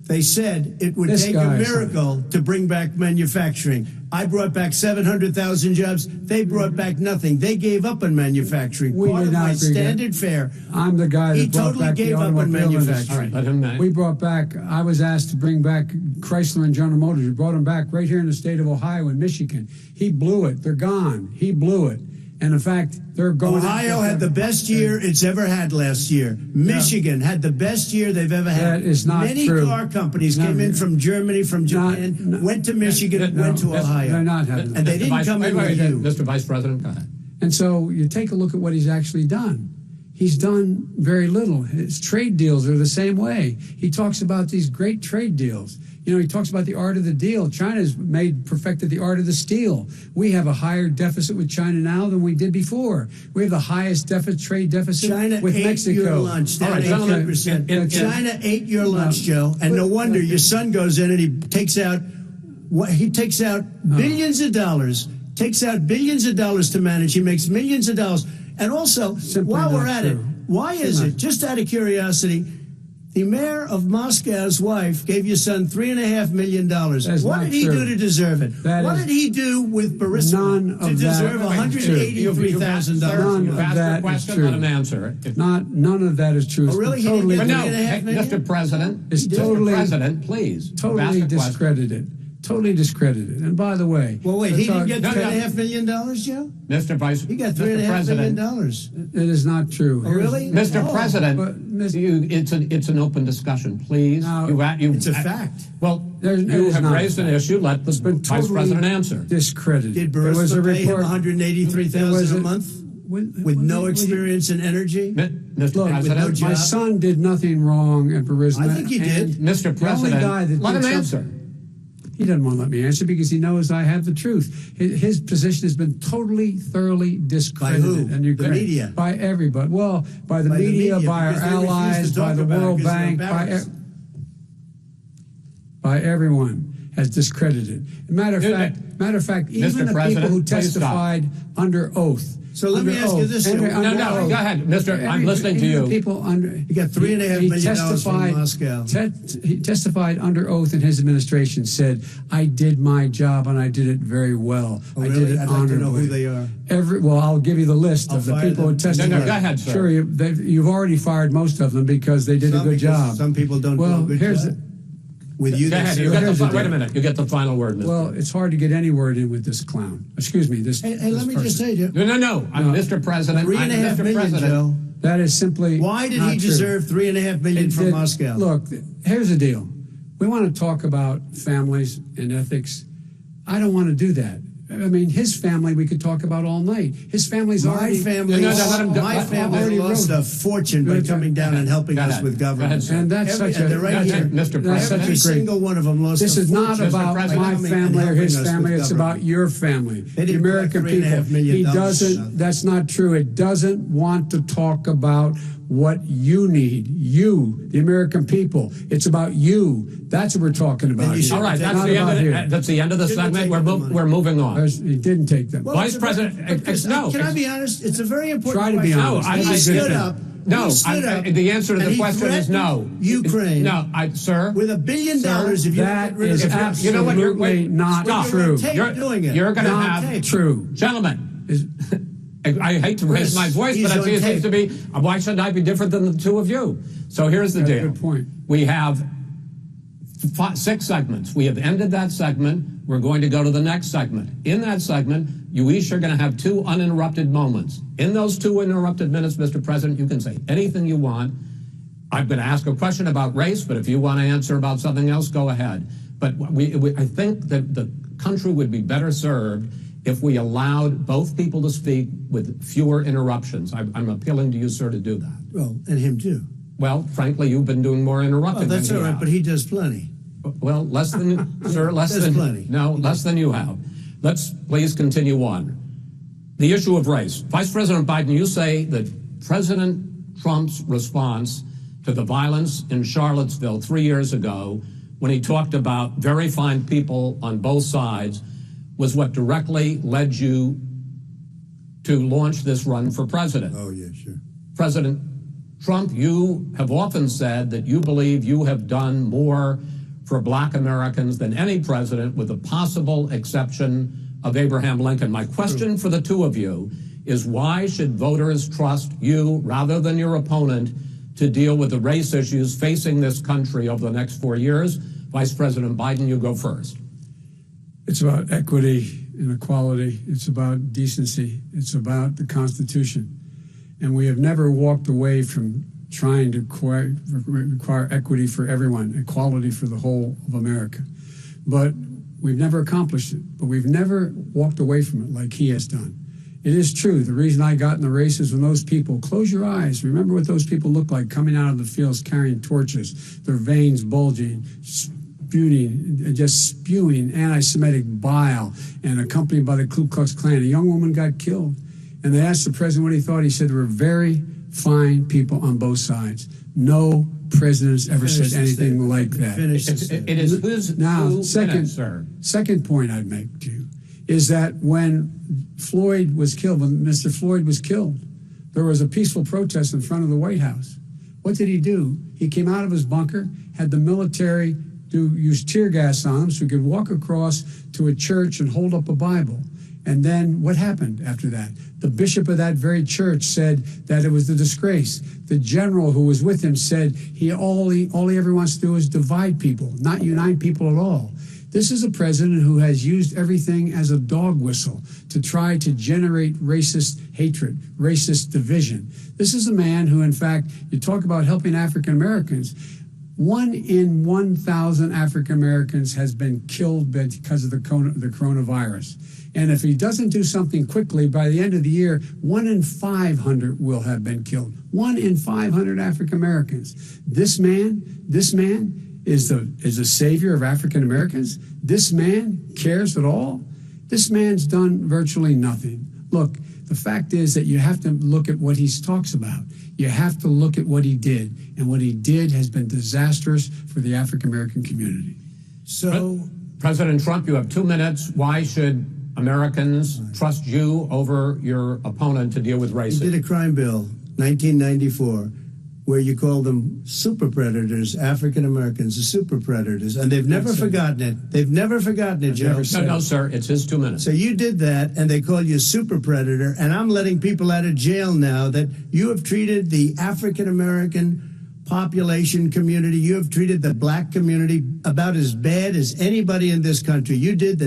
They said it would This take a guy is miracle to bring back manufacturing. I brought back 700,000 jobs. They brought back nothing. They gave up on manufacturing. We Part did of not my agree with that. standard fare. I'm the guy He that brought totally back gave the up on automobile industry. manufacturing. All right, let him. We brought back, I was asked to bring back Chrysler and General Motors. We brought them back right here in the state of Ohio and Michigan. He blew it. They're gone. He blew it. And in fact, they're going. Ohio had the best year it's ever had last year. Michigan had the best year they've ever had. That is not Many true. car companies No, came in from Germany, from Japan, went to Michigan, went to Ohio. They're not having And that. they didn't come in with you. Mr. Vice President, go ahead. And so you take a look at what he's actually done. He's done very little. His trade deals are the same way. He talks about these great trade deals. You know, he talks about the art of the deal. China's perfected the art of the steal. We have a higher deficit with China now than we did before. We have the highest trade deficit China with ate Mexico. your lunch. All right, gentlemen, 18%. China ate your lunch, Joe. And no wonder your son goes in and he takes out billions of dollars. Takes out billions of dollars to manage. He makes millions of dollars. And also, Simply while we're not at it, true. why is it, just out of curiosity, the mayor of Moscow's wife gave your son $3.5 million. That's What not did he true. do to deserve it? That What is did he do with Burisma none to of that deserve is true. $183,000? None You've of asked that a is question, true. let him answer. None of that is true. Oh, really? He Totally, didn't But get no, $3.5 hey, million? Mr. President, It's totally- Mr. President, please. You've totally asked a question. discredited. Totally discredited. And by the way, Well, wait, let's he didn't talk- get $3.5 million, Joe? Mr. Vice He got Mr. $3.5 million. President, it is not true. Oh, really? Mr. Oh, President, but it's an open discussion, please. Now, It's a fact. Well, There's- it you is have not a raised an fact. issue. Let the It's been Vice totally President answer. discredited. Did There was a Burisma pay him report $183,000 a month with no experience in energy? Mr. Look, President, my job? son did nothing wrong at Burisma. I think he did. and Mr. the only President, guy that let did him something- answer. He doesn't want to let me answer because he knows I have the truth. His position has been totally, thoroughly discredited. By who? And The media? By everybody. Well, by the By the media, media, by our because they refuse to allies, by talk the about it World because they're Bank, embarrassed. by everyone has discredited. Matter of fact, even Mr. the people President, who please stop. testified under oth. So let me Under ask you oath. this, Under- Joe. under No, oath. go ahead, Mr. I'm listening to Even you. the people under. He got $3.5 million from Moscow. He testified under oath in his administration. Said, "I did my job and I did it very well. Oh, I really? did it I'd like to know honorably." who they are. Well, I'll give you the list I'll of the fire people who them. testified. No, go ahead, sir. Sure, you've already fired most of them because they did a Some good because job. some people don't do well, a good here's job. With you, Go they ahead. say, You get here's the, the wait a deal. minute. You get the final word, Mr. Well, it's hard to get any word in with this clown. Excuse me, this. Hey, this let me just person. say to you, No. I'm Mr. President. I'm $3.5 Mr. million, President. Joe. That is simply. Why did not he true. deserve $3.5 million It from did- Moscow? Look, here's the deal. We want to talk about families and ethics. I don't want to do that. I mean, his family we could talk about all night. His family's My already. family, No, let him do- my let- family already lost wrote- a fortune by Good. coming down and helping Go us ahead. with Go ahead, government. sir. And that's such a. they're right That's here. it, Mr. That's such President. Every a great. single one of them lost This a is not fortune. about President. my Coming and family or helping his us with family. It's government. about your family, They the didn't American collect $3.5 people. million He for doesn't. nothing. That's not true. It doesn't want to talk about what you need. You, the American people. It's about you. That's what we're talking about. you should here. All right, Not that's the, about end of here. that's the end of the Didn't segment. take We're, the money. we're moving on. He didn't take them. Well, Vice it's a President, very- Chris, no, can I be honest? It's a very important Try to be question. honest. No, I- He I- stood up. No, he stood up, the answer to and the he question is no. threatened Ukraine. No, sir. With $1 billion, Sir, if you that get rid of is the absolutely you know what, you're- wait, not stop. true. Tape You're doing it. You're going to Not have tape. True. Gentlemen, Is- I hate to raise Chris, my voice, he's but on it seems tape. to be, why should I be different than the two of you? So here's the That's a deal. good point. We have 6 segments. We have ended that segment. We're going to go to the next segment. In that segment, you each are going to have 2 uninterrupted moments. In those 2 uninterrupted minutes, Mr. President, you can say anything you want. I'm going to ask a question about race, but if you want to answer about something else, go ahead. But I think that the country would be better served if we allowed both people to speak with fewer interruptions. I'm appealing to you, sir, to do that. Well, and him too. Well, frankly, you've been doing more interrupting Oh, that's than all he right, has. but he does plenty. Well, less than, sir, less There's than, plenty. no, less than you have. Let's please continue on. The issue of race. Vice President Biden, you say that President Trump's response to the violence in Charlottesville 3 years ago, when he talked about very fine people on both sides, was what directly led you to launch this run for president. Oh, yeah, sure. President Trump, you have often said that you believe you have done more for black Americans than any president, with the possible exception of Abraham Lincoln. My question for the two of you is, why should voters trust you rather than your opponent to deal with the race issues facing this country over the next 4 years? Vice President Biden, you go first. It's about equity and equality. It's about decency. It's about the Constitution. And we have never walked away from trying to require equity for everyone, equality for the whole of America. But we've never accomplished it. But we've never walked away from it like he has done. It is true. The reason I got in the race is when those people, close your eyes, remember what those people look like coming out of the fields carrying torches, their veins bulging, just spewing anti-Semitic bile, and accompanied by the Ku Klux Klan. A young woman got killed. And they asked the president what he thought. He said there were very fine people on both sides. No president's ever said anything like that. It is who's now, second point I'd make to you is that when Floyd was killed, when Mr. Floyd was killed, there was a peaceful protest in front of the White House. What did he do? He came out of his bunker, had the military use tear gas on him so he could walk across to a church and hold up a Bible. And then what happened after that? The bishop of that very church said that it was a disgrace. The general who was with him said all he ever wants to do is divide people, not unite people at all. This is a president who has used everything as a dog whistle to try to generate racist hatred, racist division. This is a man who, in fact, you talk about helping African Americans. 1 in 1,000 African Americans has been killed because of the coronavirus. And if he doesn't do something quickly, by the end of the year, 1 in 500 will have been killed. 1 in 500 African Americans. This man is the savior of African Americans. This man cares at all. This man's done virtually nothing. Look, the fact is that you have to look at what he talks about. You have to look at what he did. And what he did has been disastrous for the African American community. So, President Trump, you have 2 minutes. Why should Americans trust you over your opponent to deal with racism? You did a crime bill, 1994, where you call them super predators, African Americans, the super predators, and they've never forgotten it. They've never forgotten it, Joe. No, sir, it's his 2 minutes. So you did that, and they call you a super predator, and I'm letting people out of jail now that you have treated the African American population community, you have treated the black community about as bad as anybody in this country. You did the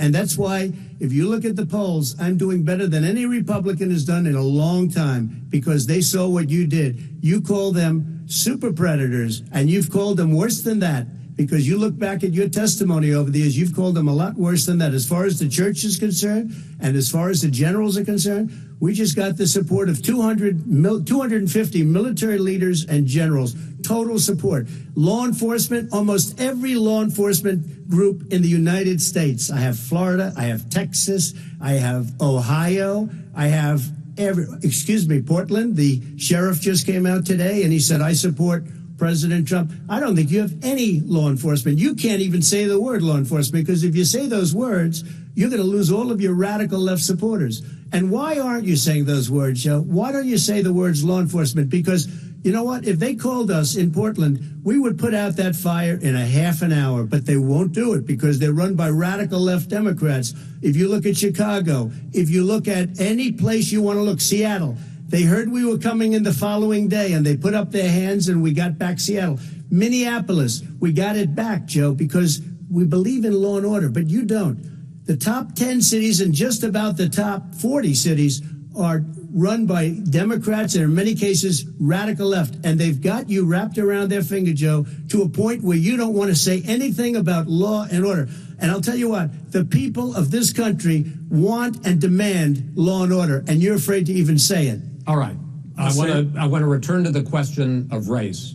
and that's why, if you look at the polls, I'm doing better than any Republican has done in a long time, because they saw what you did. You call them super predators, and you've called them worse than that, because you look back at your testimony over the years, you've called them a lot worse than that. As far as the church is concerned, and as far as the generals are concerned, we just got the support of 250 military leaders and generals, total support. Law enforcement, almost every law enforcement group in the United States. I have Florida, I have Texas, I have Ohio, I have Portland. The sheriff just came out today and he said, I support President Trump. I don't think you have any law enforcement. You can't even say the word law enforcement, because if you say those words, you're going to lose all of your radical left supporters. And why aren't you saying those words, Joe? Why don't you say the words law enforcement? Because you know what? If they called us in Portland, we would put out that fire in a half an hour, but they won't do it because they're run by radical left Democrats. If you look at Chicago, if you look at any place you want to look, Seattle, they heard we were coming in the following day, and they put up their hands, and we got back Seattle. Minneapolis, we got it back, Joe, because we believe in law and order, but you don't. The top 10 cities and just about the top 40 cities are run by Democrats and in many cases radical left. And they've got you wrapped around their finger, Joe, to a point where you don't want to say anything about law and order. And I'll tell you what, the people of this country want and demand law and order, and you're afraid to even say it. All right. I want to return to the question of race.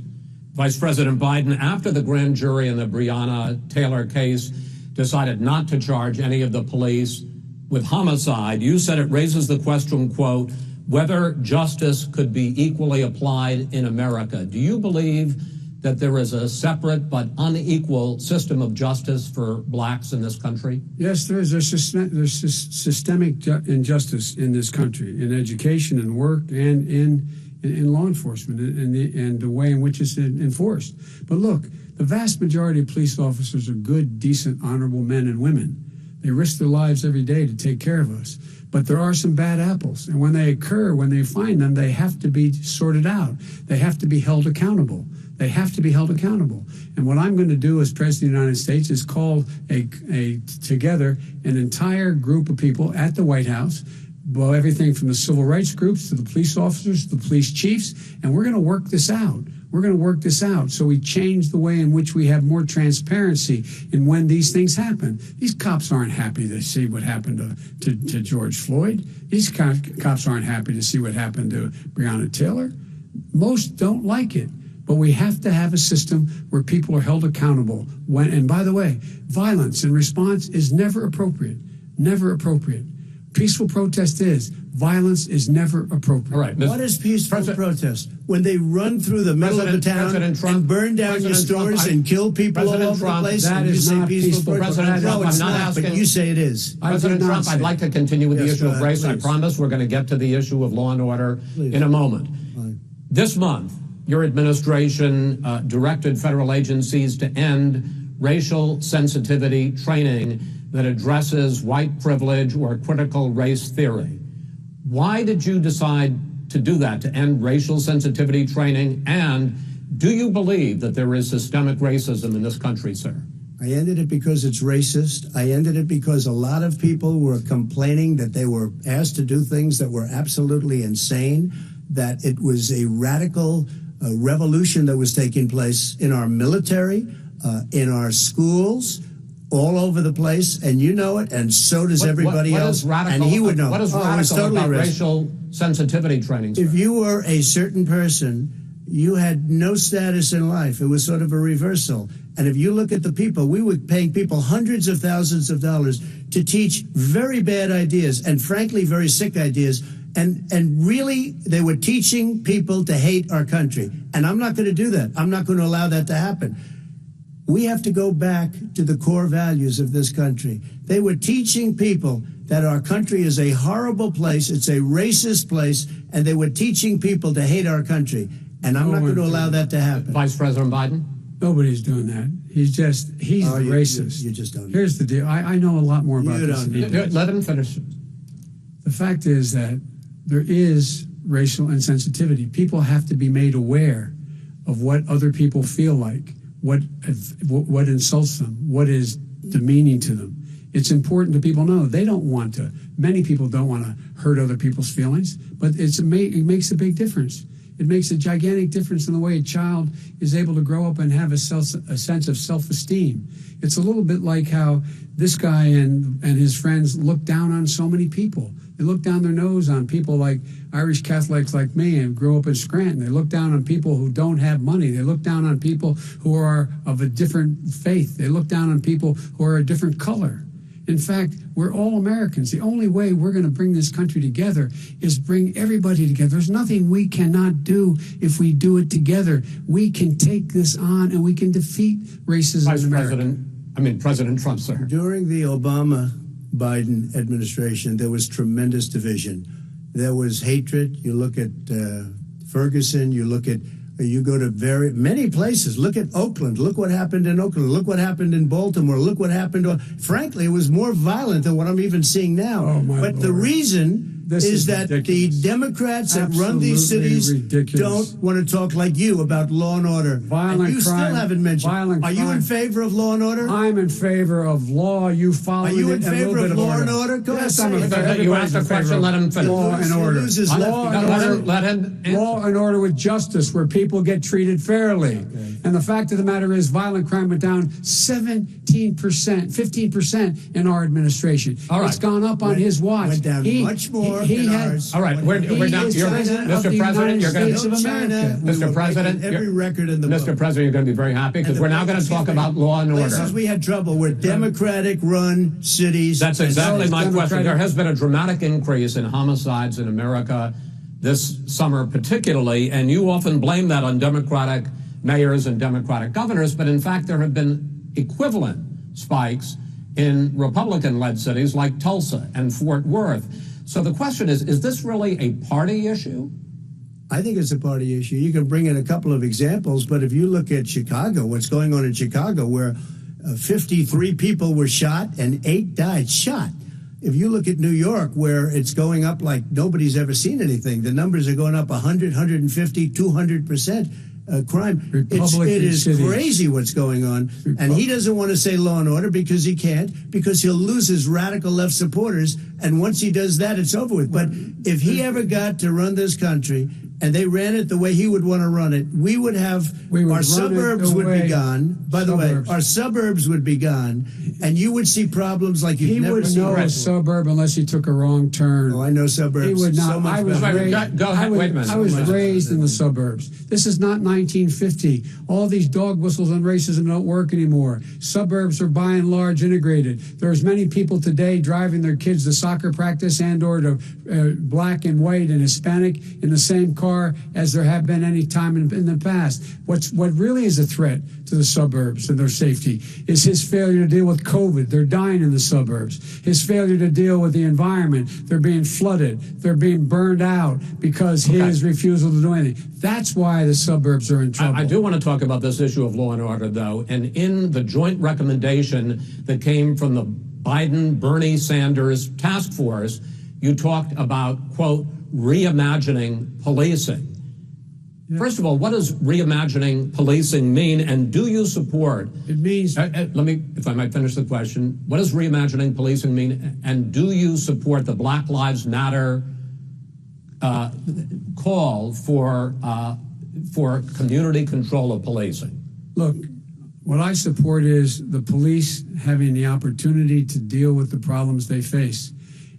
Vice President Biden, after the grand jury in the Breonna Taylor case decided not to charge any of the police with homicide, you said it raises the question, quote, whether justice could be equally applied in America. Do you believe that there is a separate but unequal system of justice for blacks in this country? Yes, there is. There's systemic injustice in this country, in education and work and in law enforcement and the way in which it's enforced. But look, The vast majority of police officers are good, decent, honorable men and women. They risk their lives every day to take care of us. But there are some bad apples. And when they occur, when they find them, they have to be sorted out. They have to be held accountable. They have to be held accountable. And what I'm going to do as President of the United States is call together an entire group of people at the White House, well, everything from the civil rights groups to the police officers to the police chiefs, and we're going to work this out. We're going to work this out so we change the way in which we have more transparency in when these things happen. These cops aren't happy to see what happened to George Floyd. These cops aren't happy to see what happened to Breonna Taylor. Most don't like it. But we have to have a system where people are held accountable. And by the way, violence in response is never appropriate. Never appropriate. Peaceful protest is. Violence is never appropriate. All right. What is peaceful protest? When they run through the middle of the town and burn down your stores and kill people all over the place? That is not peaceful protest. President Trump, No, it's I'm not not, asking. but you say it is. President Trump, I'd like to continue with the issue of race. I please. promise we're going to get to the issue of law and order in a moment. This month, your administration directed federal agencies to end racial sensitivity training that addresses white privilege or critical race theory. Why did you decide to do that, to end racial sensitivity training? And do you believe that there is systemic racism in this country, sir? I ended it because it's racist. I ended it because a lot of people were complaining that they were asked to do things that were absolutely insane, that it was a radical revolution that was taking place in our military, in our schools, all over the place, and you know it, and so does everybody else, and he would know. What is radical totally about racist. racial sensitivity training, sir? If you were a certain person, you had no status in life. It was sort of a reversal. And if you look at the people, we were paying people hundreds of thousands of dollars to teach very bad ideas, and frankly, very sick ideas. And really, they were teaching people to hate our country. And I'm not going to do that. I'm not going to allow that to happen. We have to go back to the core values of this country. They were teaching people that our country is a horrible place, it's a racist place, and they were teaching people to hate our country. And I'm not going to allow that to happen. Vice President Biden? Nobody's doing that. He's racist. You just don't know. Here's the deal. I know a lot more about You this don't than he know. does. Let him finish. The fact is that there is racial insensitivity. People have to be made aware of what other people feel like, what insults them, what is demeaning to them. It's important that people know they don't want to. Many people don't want to hurt other people's feelings, but it makes a big difference. It makes a gigantic difference in the way a child is able to grow up and have a sense of self-esteem. It's a little bit like how this guy and his friends look down on so many people. They look down their nose on people like Irish Catholics like me and grew up in Scranton. They look down on people who don't have money. They look down on people who are of a different faith. They look down on people who are a different color. In fact, we're all Americans. The only way we're going to bring this country together is bring everybody together. There's nothing we cannot do if we do it together. We can take this on and we can defeat racism in America. President Trump, sir. During the Obama-Biden administration, there was tremendous division. There was hatred. You look at Ferguson, you go to many places. Look at Oakland. Look what happened in Oakland. Look what happened in Baltimore. Look what happened. Frankly, it was more violent than what I'm even seeing now. Oh, my but Lord. the reason is that ridiculous. the Democrats that run these cities ridiculous. don't want to talk like you about law and order. Violent and you crime, still haven't mentioned. violent Are you in crime. favor of law and order? I'm in favor of law. You follow Are you in it, and a favor little of bit law order. and order? Go Yes, ahead, I'm say in it. favor. You Everybody's asked a in favor question, of let him finish. Law and order. Loses left. Law and order. Let him answer. Law and order with justice, where people get treated fairly. Okay. And the fact of the matter is, violent crime went down 17%, 15% in our administration. All right. It's gone up on his watch. Went down much more in ours. All right, we're now. Mr. President, you're going to. Mr. President, every record in the book. Mr. President, you're going to be very happy because we're now going to talk about law and order. Places we had trouble were Democratic-run cities. That's exactly my Democratic. question. There has been a dramatic increase in homicides in America this summer particularly, and you often blame that on Democratic mayors and Democratic governors, but in fact there have been equivalent spikes in Republican-led cities like Tulsa and Fort Worth. So the question is this really a party issue? I think it's a party issue. You can bring in a couple of examples, but if you look at Chicago, what's going on in Chicago, where 53 people were shot and 8 died shot. If you look at New York, where it's going up like nobody's ever seen anything, the numbers are going up 100, 150, 200%. Crime. It is crazy what's going on. And he doesn't want to say law and order because he can't, because he'll lose his radical left supporters. And once he does that, it's over with. But if he ever got to run this country and they ran it the way he would want to run it, our suburbs would be gone. By the way, our suburbs would be gone, and you would see problems like you've never seen. He wouldn't know a suburb unless he took a wrong turn. Oh, I know suburbs. He would not. So much I was raised in the suburbs. This is not 1950. All these dog whistles on racism don't work anymore. Suburbs are by and large integrated. There's many people today driving their kids to soccer practice and or to black and white and Hispanic in the same car as there have been any time in the past. What really is a threat to the suburbs and their safety is his failure to deal with COVID. They're dying in the suburbs. His failure to deal with the environment. They're being flooded. They're being burned out because his refusal to do anything. That's why the suburbs are in trouble. I do want to talk about this issue of law and order, though. And in the joint recommendation that came from the Biden-Bernie Sanders task force, you talked about, quote, reimagining policing. Yeah. First of all, what does reimagining policing mean, and do you support? It means... let me, if I might finish the question. What does reimagining policing mean, and do you support the Black Lives Matter call for community control of policing? Look, what I support is the police having the opportunity to deal with the problems they face.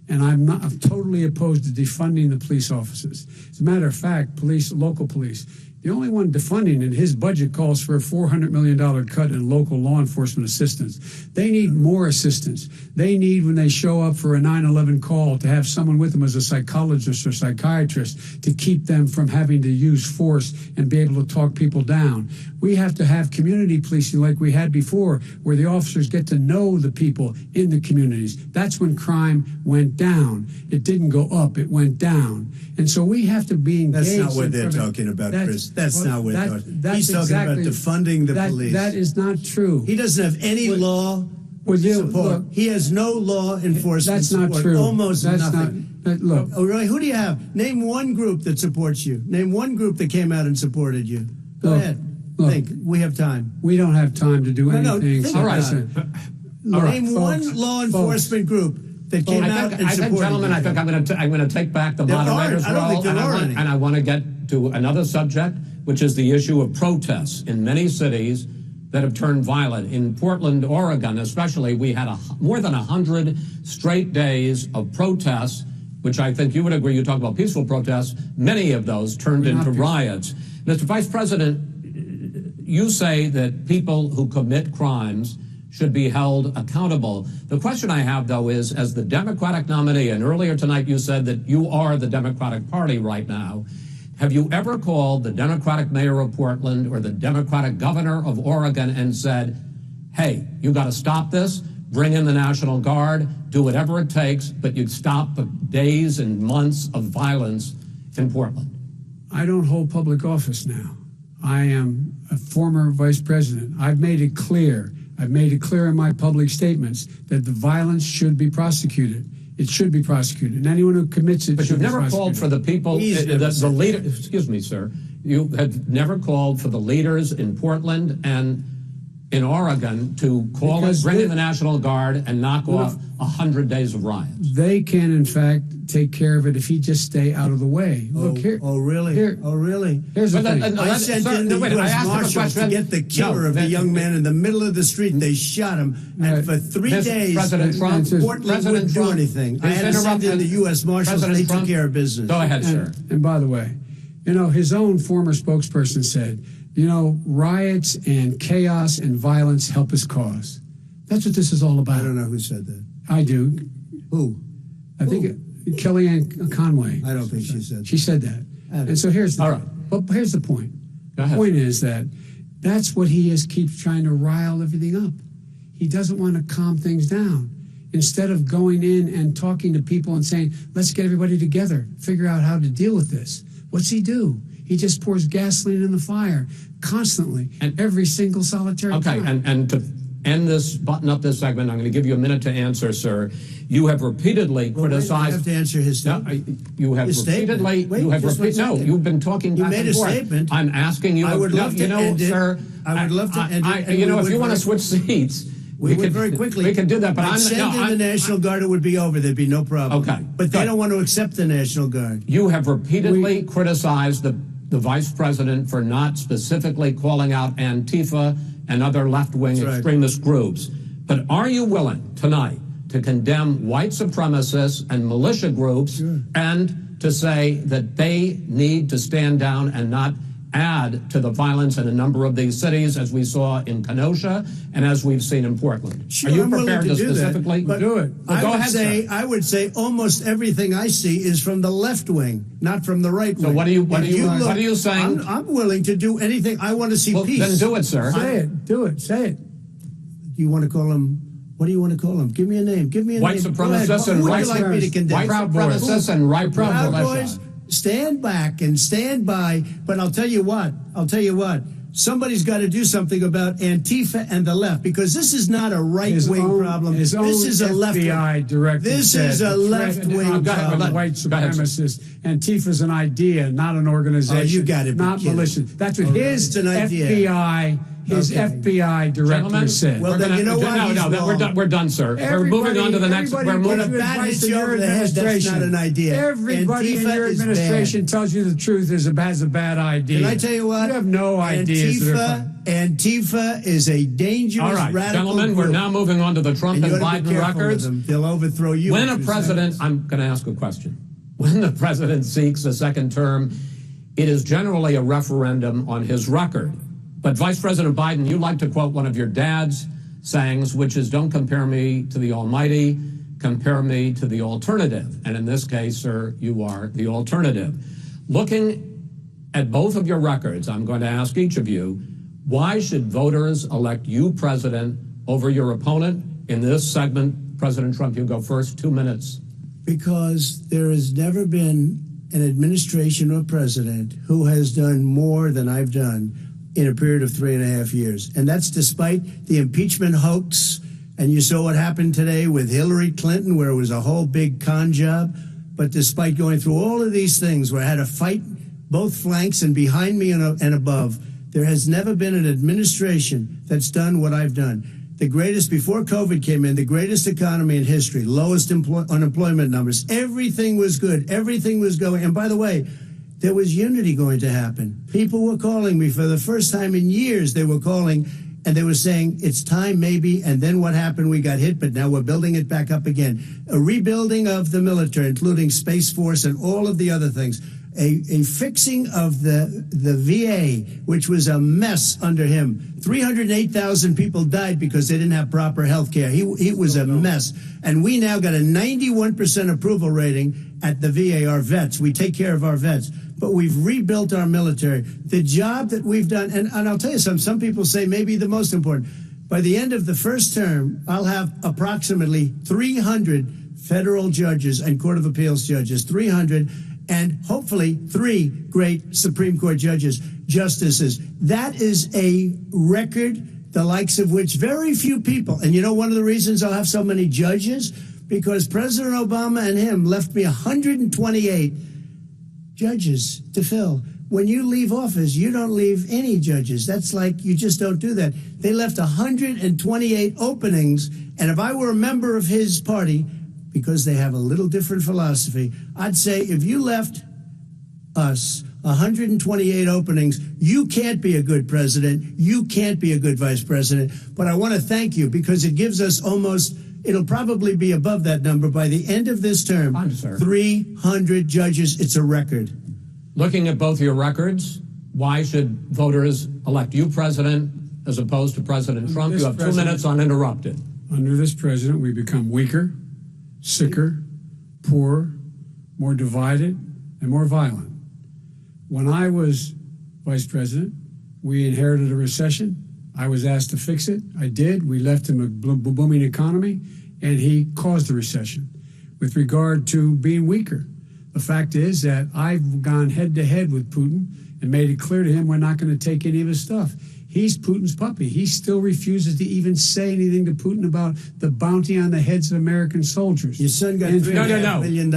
And I'm totally opposed to defunding the police officers. As a matter of fact, local police, the only one defunding it, his budget calls for a $400 million cut in local law enforcement assistance. They need more assistance. They need, when they show up for a 9/11 call, to have someone with them as a psychologist or psychiatrist to keep them from having to use force and be able to talk people down. We have to have community policing like we had before, where the officers get to know the people in the communities. That's when crime went down. It didn't go up, it went down. And so we have to be engaged. That's not what they're talking about, Chris. That's not what they're talking about. He's talking about defunding the police. That is not true. He doesn't have any law support. Look, he has no law enforcement that's support. Not true. Almost that's nothing. Look. Oh, really? Who do you have? Name one group that supports you. Name one group that came out and supported you. Go ahead. Look, think. We have time. We don't have time to do anything. All right. Name one law enforcement group that came out and supported. Gentlemen, I think I'm going to take back the moderator's role, and I want to get to another subject, which is the issue of protests in many cities that have turned violent. In Portland, Oregon, especially, we had more than 100 straight days of protests, which I think you would agree. You talk about peaceful protests. Many of those turned into riots. Mr. Vice President, you say that people who commit crimes should be held accountable. The question I have, though, is, as the Democratic nominee, and earlier tonight you said that you are the Democratic Party right now, have you ever called the Democratic mayor of Portland or the Democratic governor of Oregon and said, hey, you got to stop this, bring in the National Guard, do whatever it takes, but you stop the days and months of violence in Portland? I don't hold public office now. I am a former vice president. I've made it clear in my public statements that the violence should be prosecuted. It should be prosecuted. And anyone who commits it But should you've never called for the people, the leader. Excuse me, sir. You have never called for the leaders in Portland and in Oregon to call it, bring in the National Guard and knock off 100 days of riots. They can, in fact, take care of it if he just stay out of the way. Look here. Oh, really? Really? Here's the thing. I sent in the U.S. Marshals to get the killer of the young man in the middle of the street. They shot him. And for 3 days, President Trump, Portland wouldn't do anything. I had to send in the U.S. Marshals, and they took care of business. Go ahead, sir. And by the way, his own former spokesperson said, riots and chaos and violence help his cause. That's what this is all about. I don't know who said that. I do. Who? I think Kellyanne Conway. I don't think she said that. She said that. And so here's the here's the point. The point is that's what he keeps trying to rile everything up. He doesn't want to calm things down. Instead of going in and talking to people and saying, let's get everybody together, figure out how to deal with this. What's he do? He just pours gasoline in the fire constantly, And every single solitary Okay, time. and to end this, button up this segment, I'm going to give you a minute to answer, sir. You have repeatedly Well, wait, I criticized. have to answer his No, statement. you have His statement. repeatedly. Wait, you have just one no, second. you've been talking You back made and a forth. statement. I'm asking you. I would love to you know, end it. sir. I would love to end it, and You know, we if would you want to very- switch seats, We would could very quickly. We could do that, but I'd I'm send no, in the National Guard. It would be over. There'd be no problem. Okay, but they good. don't want to accept the National Guard. You have repeatedly criticized the vice president for not specifically calling out Antifa and other left-wing That's right. extremist groups. But are you willing tonight to condemn white supremacists and militia groups and to say that they need to stand down and not add to the violence in a number of these cities, as we saw in Kenosha and as we've seen in Portland? Sure, Are you I'm willing prepared to do that, specifically but do it? Well, go ahead, sir. I would say almost everything I see is from the left wing, not from the right wing. So what are you saying? I'm willing to do anything. I want to see Well, peace. then do it, sir. Say it. Do it. Say it. Do you want to call him? What do you want to call him? Give me a name. Give me a White name. Go ahead. supremacists Who and would white you like me to condemn? White Proud Boys. supremacists and right Proud militia. Boys, stand back and stand by. But I'll tell you what. Somebody's got to do something about Antifa and the left, because this is not a right-wing problem. His own This is a FBI left-wing. director This said is a the threat left-wing of problem. white Go ahead, sir. supremacists. Antifa's an idea, not an organization. Oh, you gotta be not kidding. militia. That's what All right. his It's an idea. FBI, Okay. FBI director Gentlemen, said. Well, we're then gonna, you know what? No, He's we're wrong. done. We're done, sir. We're moving on to the next. Everybody We're gives moving. you Bat advice hits in you your over the head, that's administration. not an idea. Everybody in Antifa your is administration bad. tells you the truth has a bad idea. Can I tell you what? You have no ideas. Antifa is a dangerous All right, radical gentlemen, group. we're now moving on to the Trump and you ought to be Biden careful with records. them. They'll overthrow you. When in a 2 president, seconds. I'm going to ask a question. When the president seeks a second term, it is generally a referendum on his record. But Vice President Biden, you like to quote one of your dad's sayings, which is, don't compare me to the almighty, compare me to the alternative. And in this case, sir, you are the alternative. Looking at both of your records, I'm going to ask each of you, why should voters elect you president over your opponent? In this segment, President Trump, you go first, 2 minutes. Because there has never been an administration or president who has done more than I've done in a period of 3.5 years. And that's despite the impeachment hoax. And you saw what happened today with Hillary Clinton, where it was a whole big con job. But despite going through all of these things, where I had to fight both flanks and behind me and above, there has never been an administration that's done what I've done. The greatest, before COVID came in, the greatest economy in history, lowest unemployment numbers. Everything was good. Everything was going. And by the way, there was unity going to happen. People were calling me for the first time in years. They were calling and they were saying, it's time maybe. And then what happened? We got hit, but now we're building it back up again. A rebuilding of the military, including Space Force and all of the other things. A fixing of the VA, which was a mess under him. 308,000 people died because they didn't have proper health care. He was a mess. And we now got a 91% approval rating at the VA, our vets. We take care of our vets. But we've rebuilt our military. The job that we've done, and I'll tell you some people say maybe the most important. By the end of the first term, I'll have approximately 300 federal judges and Court of Appeals judges, 300, and hopefully 3 great Supreme Court justices. That is a record, the likes of which very few people, and you know one of the reasons I'll have so many judges? Because President Obama and him left me 128 judges to fill. When you leave office, you don't leave any judges. That's like, you just don't do that. They left 128 openings, and if I were a member of his party, because they have a little different philosophy, I'd say if you left us 128 openings, you can't be a good president, you can't be a good vice president. But I want to thank you, because it gives us it'll probably be above that number by the end of this term. 300 judges, it's a record. Looking at both your records, why should voters elect you president as opposed to President Trump? You have 2 minutes uninterrupted. Under this president, we become weaker, sicker, poorer, more divided, and more violent. When I was vice president, we inherited a recession. I was asked to fix it. I did. We left him a booming economy, and he caused the recession. With regard to being weaker, The fact is that I've gone head to head with Putin and made it clear to him we're not going to take any of his stuff. He's Putin's puppy. He still refuses to even say anything to Putin about the bounty on the heads of American soldiers. Your son got $3.5 million.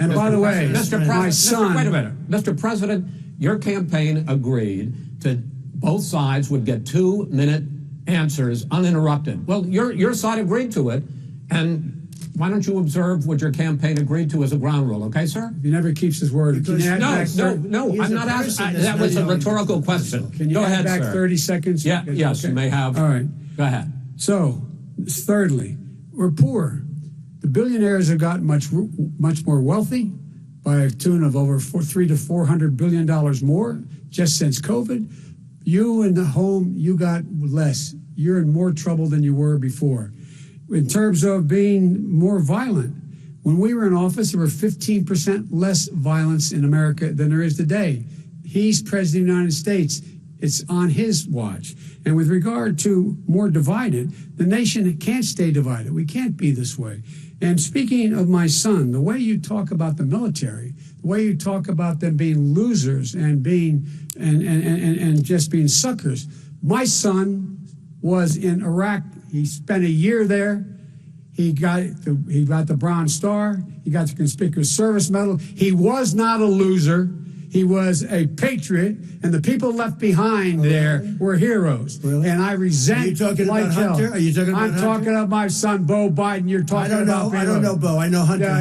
And by the way, my son... Wait a minute. Mr. President, your campaign agreed to both sides would get 2-minute answers uninterrupted. Well, your side agreed to it, and why don't you observe what your campaign agreed to as a ground rule, okay, sir? He never keeps his word. No, I'm not asking. That was a rhetorical question. Can you go ahead, back sir. 30 seconds? Yeah, yes, okay. You may have. All right. Go ahead. So, thirdly, we're poor. The billionaires have gotten much more wealthy by a tune of over $300 to $400 billion more just since COVID. You in the home, you got less. You're in more trouble than you were before. In terms of being more violent, when we were in office, there were 15% less violence in America than there is today. He's president of the United States. It's on his watch. And with regard to more divided, the nation can't stay divided. We can't be this way. And speaking of my son, the way you talk about the military, the way you talk about them being losers and being and just being suckers. My son was in Iraq. He spent a year there. He got the Bronze Star. He got the Conspicuous Service Medal. He was not a loser. He was a patriot, and the people left behind there were heroes. Really? And I resent. Are you talking about Hunter? Are you talking about Hunter? I'm talking about my son, Bo Biden. You're talking about. I don't know Bo. I know Hunter. Yeah,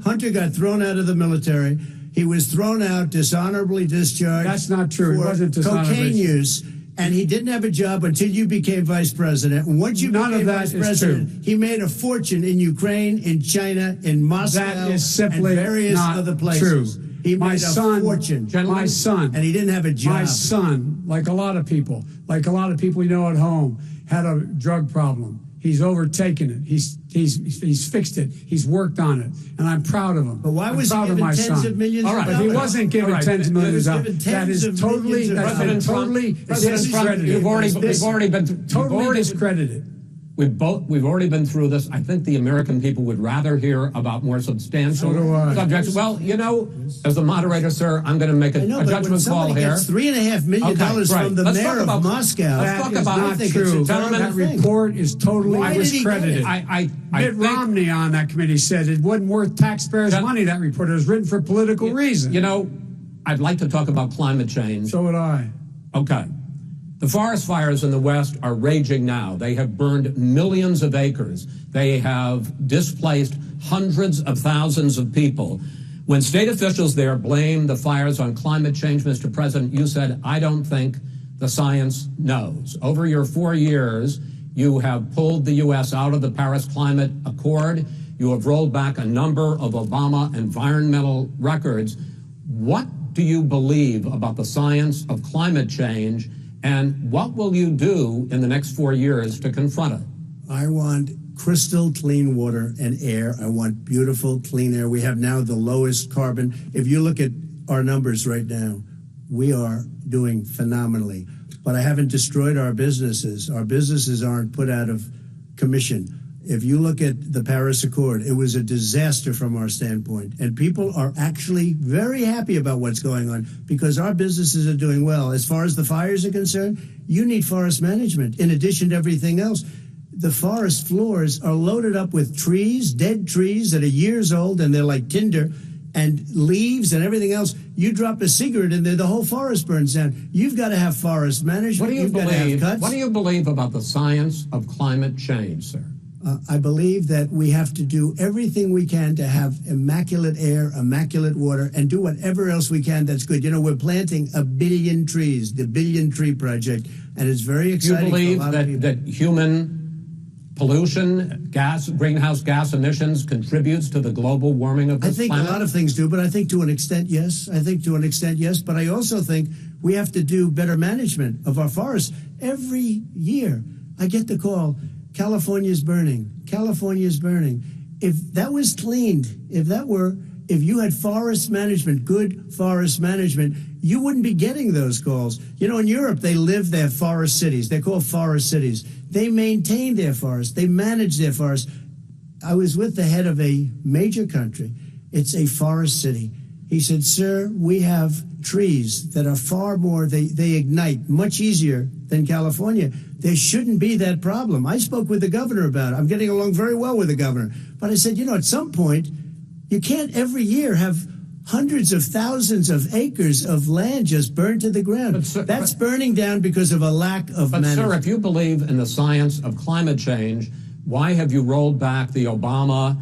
Hunter got thrown out of the military. He was thrown out, dishonorably discharged. That's not true. It For wasn't dishonorably. cocaine use. And he didn't have a job until you became vice president. And once you became vice president, he made a fortune in Ukraine, in China, in Moscow, that is simply and various not other places. True. He made a fortune. My son, and he didn't have a job. My son, like a lot of people we know at home, had a drug problem. He's overtaken it. He's fixed it. He's worked on it, and I'm proud of him. But why was he given tens of millions? All right, but he wasn't given tens of millions. That is totally discredited. We've already been totally discredited. We've already been through this. I think the American people would rather hear about more substantial subjects. Well, you know, as the moderator, sir, I'm going to make a judgment call here. $3.5 million from the mayor of Moscow. Let's talk about not true. That report is totally discredited. Mitt Romney on that committee said it wasn't worth taxpayers' money. That report was written for political reasons. You know, I'd like to talk about climate change. So would I. Okay. The forest fires in the West are raging now. They have burned millions of acres. They have displaced hundreds of thousands of people. When state officials there blame the fires on climate change, Mr. President, you said, I don't think the science knows. Over your 4 years, you have pulled the U.S. out of the Paris Climate Accord. You have rolled back a number of Obama environmental records. What do you believe about the science of climate change? And what will you do in the next 4 years to confront it? I want crystal clean water and air. I want beautiful, clean air. We have now the lowest carbon. If you look at our numbers right now, we are doing phenomenally. But I haven't destroyed our businesses. Our businesses aren't put out of commission. If you look at the Paris Accord, it was a disaster from our standpoint. And people are actually very happy about what's going on because our businesses are doing well. As far as the fires are concerned, you need forest management in addition to everything else. The forest floors are loaded up with trees, dead trees that are years old, and they're like tinder, and leaves and everything else. You drop a cigarette in there, the whole forest burns down. You've got to have forest management. You've got to have cuts. What do you believe about the science of climate change, sir? I believe that we have to do everything we can to have immaculate air, immaculate water, and do whatever else we can that's good. You know, we're planting 1 billion trees, the Billion Tree Project, and it's very exciting. Do you believe that human pollution, greenhouse gas emissions contributes to the global warming of this planet? I think a lot of things do, but I think to an extent, yes. But I also think we have to do better management of our forests. Every year, I get the call, California's burning. If that was cleaned, if you had forest management, good forest management, you wouldn't be getting those calls. You know, in Europe, they have forest cities. They're called forest cities. They maintain their forests. They manage their forests. I was with the head of a major country It's a forest city. He said, sir, we have trees that are far more, they ignite much easier than California. There shouldn't be that problem. I spoke with the governor about it. I'm getting along very well with the governor. But I said, at some point, you can't every year have hundreds of thousands of acres of land just burned to the ground. That's burning down because of a lack of management. But, sir, if you believe in the science of climate change, why have you rolled back the Obama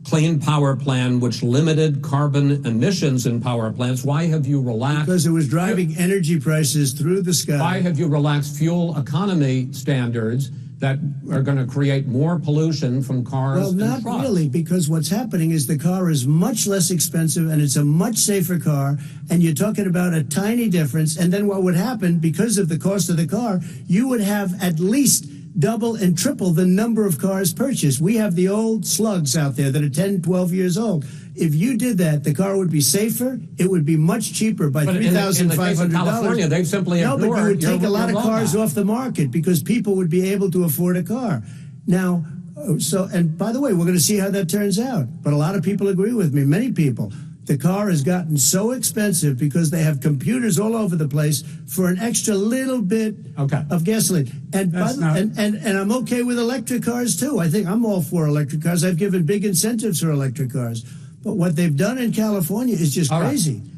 Clean Power Plan, which limited carbon emissions in power plants? Why have you relaxed? Because it was driving energy prices through the sky. Why have you relaxed fuel economy standards that are going to create more pollution from cars and trucks? Well, not really, because what's happening is the car is much less expensive and it's a much safer car, and you're talking about a tiny difference. And then what would happen, because of the cost of the car, you would have at least double and triple the number of cars purchased. We have the old slugs out there that are 10, 12 years old. If you did that, the car would be safer. It would be much cheaper by $3,500. In the case of California, they've simply ignored. No, but you would take a lot of cars off the market because people would be able to afford a car. Now, and by the way, we're going to see how that turns out. But a lot of people agree with me. Many people. The car has gotten so expensive because they have computers all over the place for an extra little bit of gasoline. And I'm okay with electric cars, too. I think I'm all for electric cars. I've given big incentives for electric cars. But what they've done in California is just crazy. Right.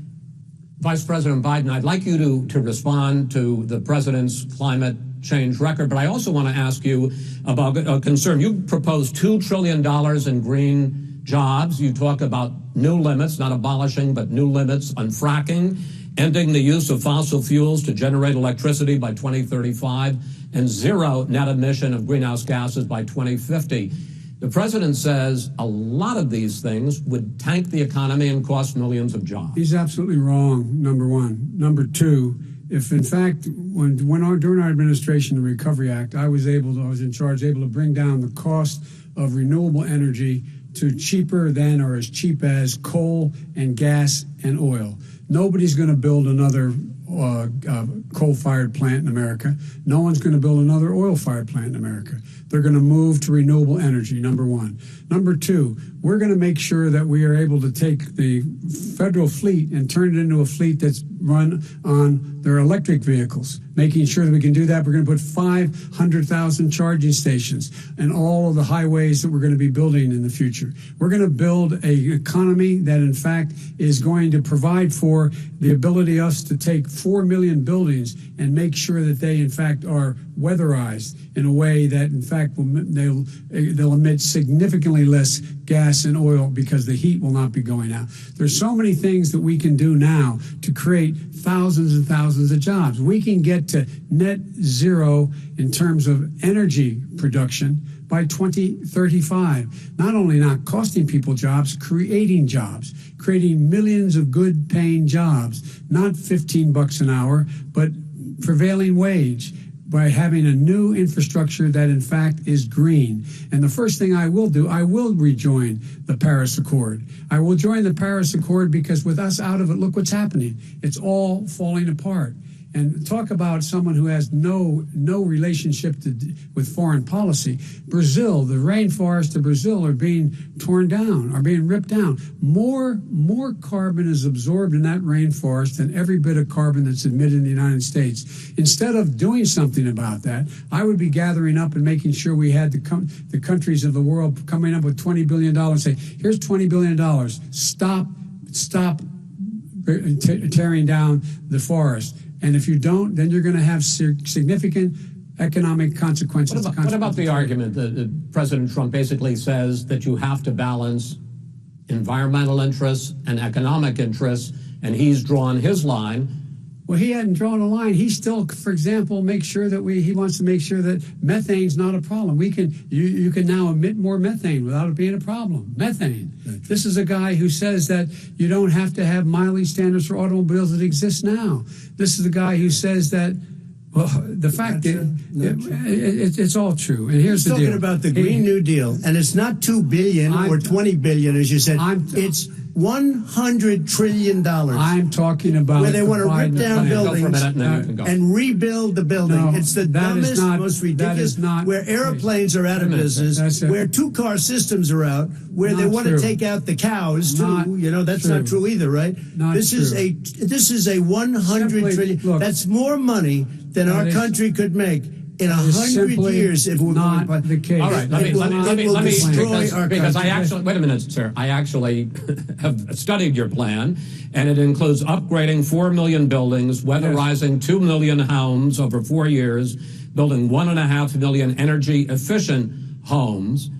Vice President Biden, I'd like you to respond to the president's climate change record, but I also want to ask you about a concern. You proposed $2 trillion in green jobs. You talk about new limits, not abolishing, but new limits on fracking, ending the use of fossil fuels to generate electricity by 2035, and zero net emission of greenhouse gases by 2050. The president says a lot of these things would tank the economy and cost millions of jobs. He's absolutely wrong, number one. Number two, if in fact, during our administration, the Recovery Act, I was in charge, able to bring down the cost of renewable energy to cheaper than or as cheap as coal and gas and oil. Nobody's going to build another coal-fired plant in America. No one's going to build another oil-fired plant in America. They're going to move to renewable energy, number one. Number two, we're going to make sure that we are able to take the federal fleet and turn it into a fleet that's run on their electric vehicles. Making sure that we can do that, we're going to put 500,000 charging stations in all of the highways that we're going to be building in the future. We're going to build an economy that, in fact, is going to provide for the ability us to take 4 million buildings and make sure that they, in fact, are weatherized in a way that, in fact, they'll emit significantly less gas and oil because the heat will not be going out. There's so many things that we can do now to create thousands and thousands of jobs. We can get to net zero in terms of energy production by 2035. Not only not costing people jobs, creating millions of good paying jobs, not $15 an hour, but prevailing wage, by having a new infrastructure that, in fact, is green. And the first thing I will do, I will rejoin the Paris Accord. I will join the Paris Accord because with us out of it, look what's happening. It's all falling apart. And talk about someone who has no relationship with foreign policy. Brazil, the rainforests of Brazil are being torn down, are being ripped down. More carbon is absorbed in that rainforest than every bit of carbon that's emitted in the United States. Instead of doing something about that, I would be gathering up and making sure we had the countries of the world coming up with $20 billion and say, here's $20 billion. Stop tearing down the forest. And if you don't, then you're going to have significant economic consequences. What about the argument that President Trump basically says that you have to balance environmental interests and economic interests, and he's drawn his line? Well, he hadn't drawn a line. He still, for example, he wants to make sure that methane's not a problem. You can now emit more methane without it being a problem. Methane. This is a guy who says that you don't have to have mileage standards for automobiles that exist now. This is the guy who says that, well, the fact it's all true. And here's the deal. He's talking about the Green New Deal, and it's not $2 billion or $20 billion, as you said. It's $100 trillion. I'm talking about where they the want to rip Biden down plan. Go for a buildings minute and then you can go. and rebuild the building. No, It's the that is dumbest, not- most that ridiculous. is not- where airplanes are out of business, That's it. where two-car systems are out, where they Not want true. to take out the cows too. Not That's not true. true either, right? Not this is true. a 100 Simply, trillion. look, That's more money than our is- country could make in That is 100 simply years if we're not going to the case. All right, let me destroy our because I country. actually wait a minute, sir. I actually have studied your plan, and it includes upgrading 4 million buildings, weatherizing 2 million homes over 4 years, building 1.5 million energy efficient homes.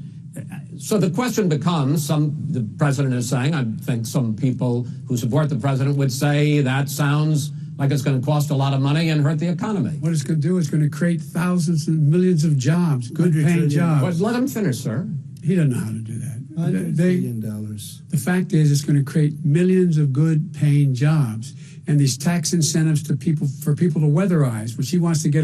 So the question becomes: the president is saying, I think some people who support the president would say that sounds like it's going to cost a lot of money and hurt the economy. What it's going to do is going to create thousands and millions of jobs, good-paying jobs. Well, let him finish, sir. He doesn't know how to do that. $100 billion. The fact is, it's going to create millions of good-paying jobs, and these tax incentives for people to weatherize, which he wants to get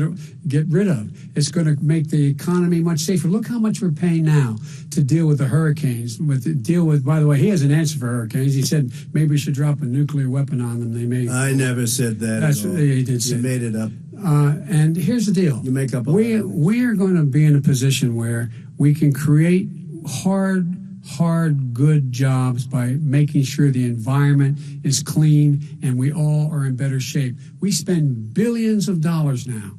rid of. It's going to make the economy much safer. Look how much we're paying now to deal with the hurricanes. By the way, he has an answer for hurricanes. He said maybe we should drop a nuclear weapon on them. They may. I never said that. That's at all. what he did say. You made it up. And here's the deal. You make up a lot of things. We are going to be in a position where we can create hard, good jobs by making sure the environment is clean and we all are in better shape. We spend billions of dollars now,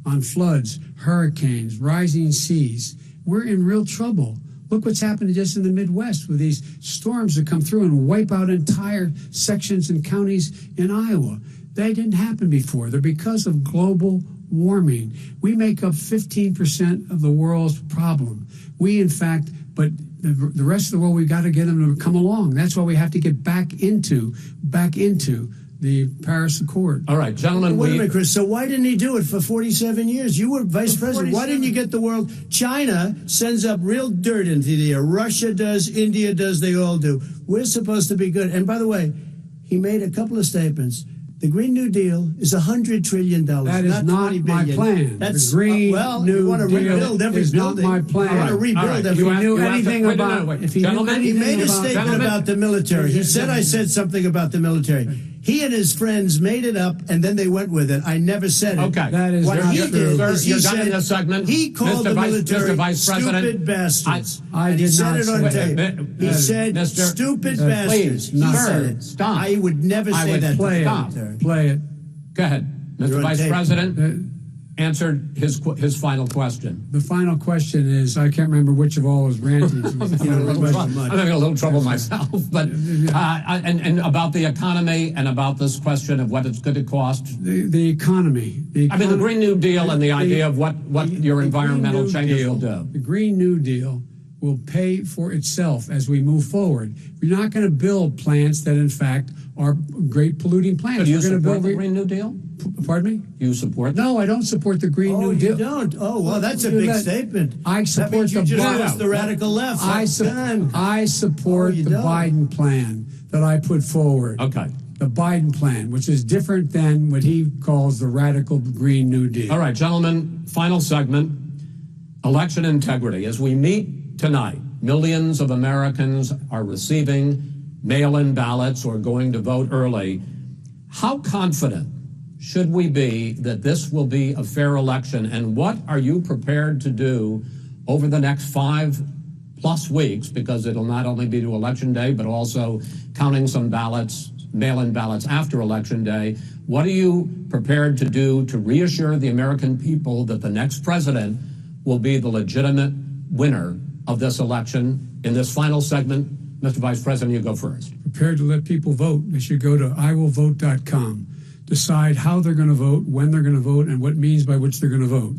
on floods, hurricanes, rising seas. We're in real trouble. Look what's happening just in the Midwest with these storms that come through and wipe out entire sections and counties in Iowa. They didn't happen before. They're because of global warming. We make up 15% of the world's problem. But the rest of the world, we've got to get them to come along. That's why we have to get back into the Paris Accord. All right, gentlemen. Wait a minute, Chris. So why didn't he do it for 47 years? You were vice president. Why didn't you get the world? China sends up real dirt into the air. Russia does. India does. They all do. We're supposed to be good. And by the way, he made a couple of statements. The Green New Deal is $100 trillion. That is not my plan. That's the Green you New want to Deal rebuild every is building. not my plan. You want to rebuild every If he knew you have to- anything wait a about, minute, wait. if he Gentlemen, knew He anything made a about, statement about the military. He said I said something about the military. He and his friends made it up, and then they went with it. I never said it. Okay. That is What not he true. did Sir, is he you're done said in this segment. he called Mr. the Vice- military Mr. Vice President, stupid bastards. I and he did said not it on say tape. that. He said Mr. stupid Please, bastards. He no. said it. Stop. I would never I say would that. Play to the it. military. Play it. Go ahead, You're Mr. on Vice tape. President. Answered his final question. The final question is, I can't remember which of all was ranting. I'm having a little trouble myself, but and about the economy and about this question of what it's going to cost. The economy. I mean, the Green New Deal and the idea of what your environmental Green New changes Deal, will do. The Green New Deal will pay for itself as we move forward. We're not going to build plants that, in fact, are great polluting plants. So do you We're going to support build the Green New Deal? Pardon me? You support that? No, I don't support the Green New Deal. You don't? Oh, well, that's a big statement. I That support means you the just Biden. lost the radical left. I support you the don't. Biden plan that I put forward. Okay. The Biden plan, which is different than what he calls the radical Green New Deal. All right, gentlemen, final segment, election integrity. As we meet tonight, millions of Americans are receiving mail-in ballots or going to vote early. How confident should we be that this will be a fair election, and what are you prepared to do over the next 5+ weeks, because it'll not only be to Election Day, but also counting some ballots, mail-in ballots after Election Day. What are you prepared to do to reassure the American people that the next president will be the legitimate winner of this election? In this final segment, Mr. Vice President, you go first. Prepared to let people vote. They should go to iwillvote.com, decide how they're going to vote, when they're going to vote, and what means by which they're going to vote.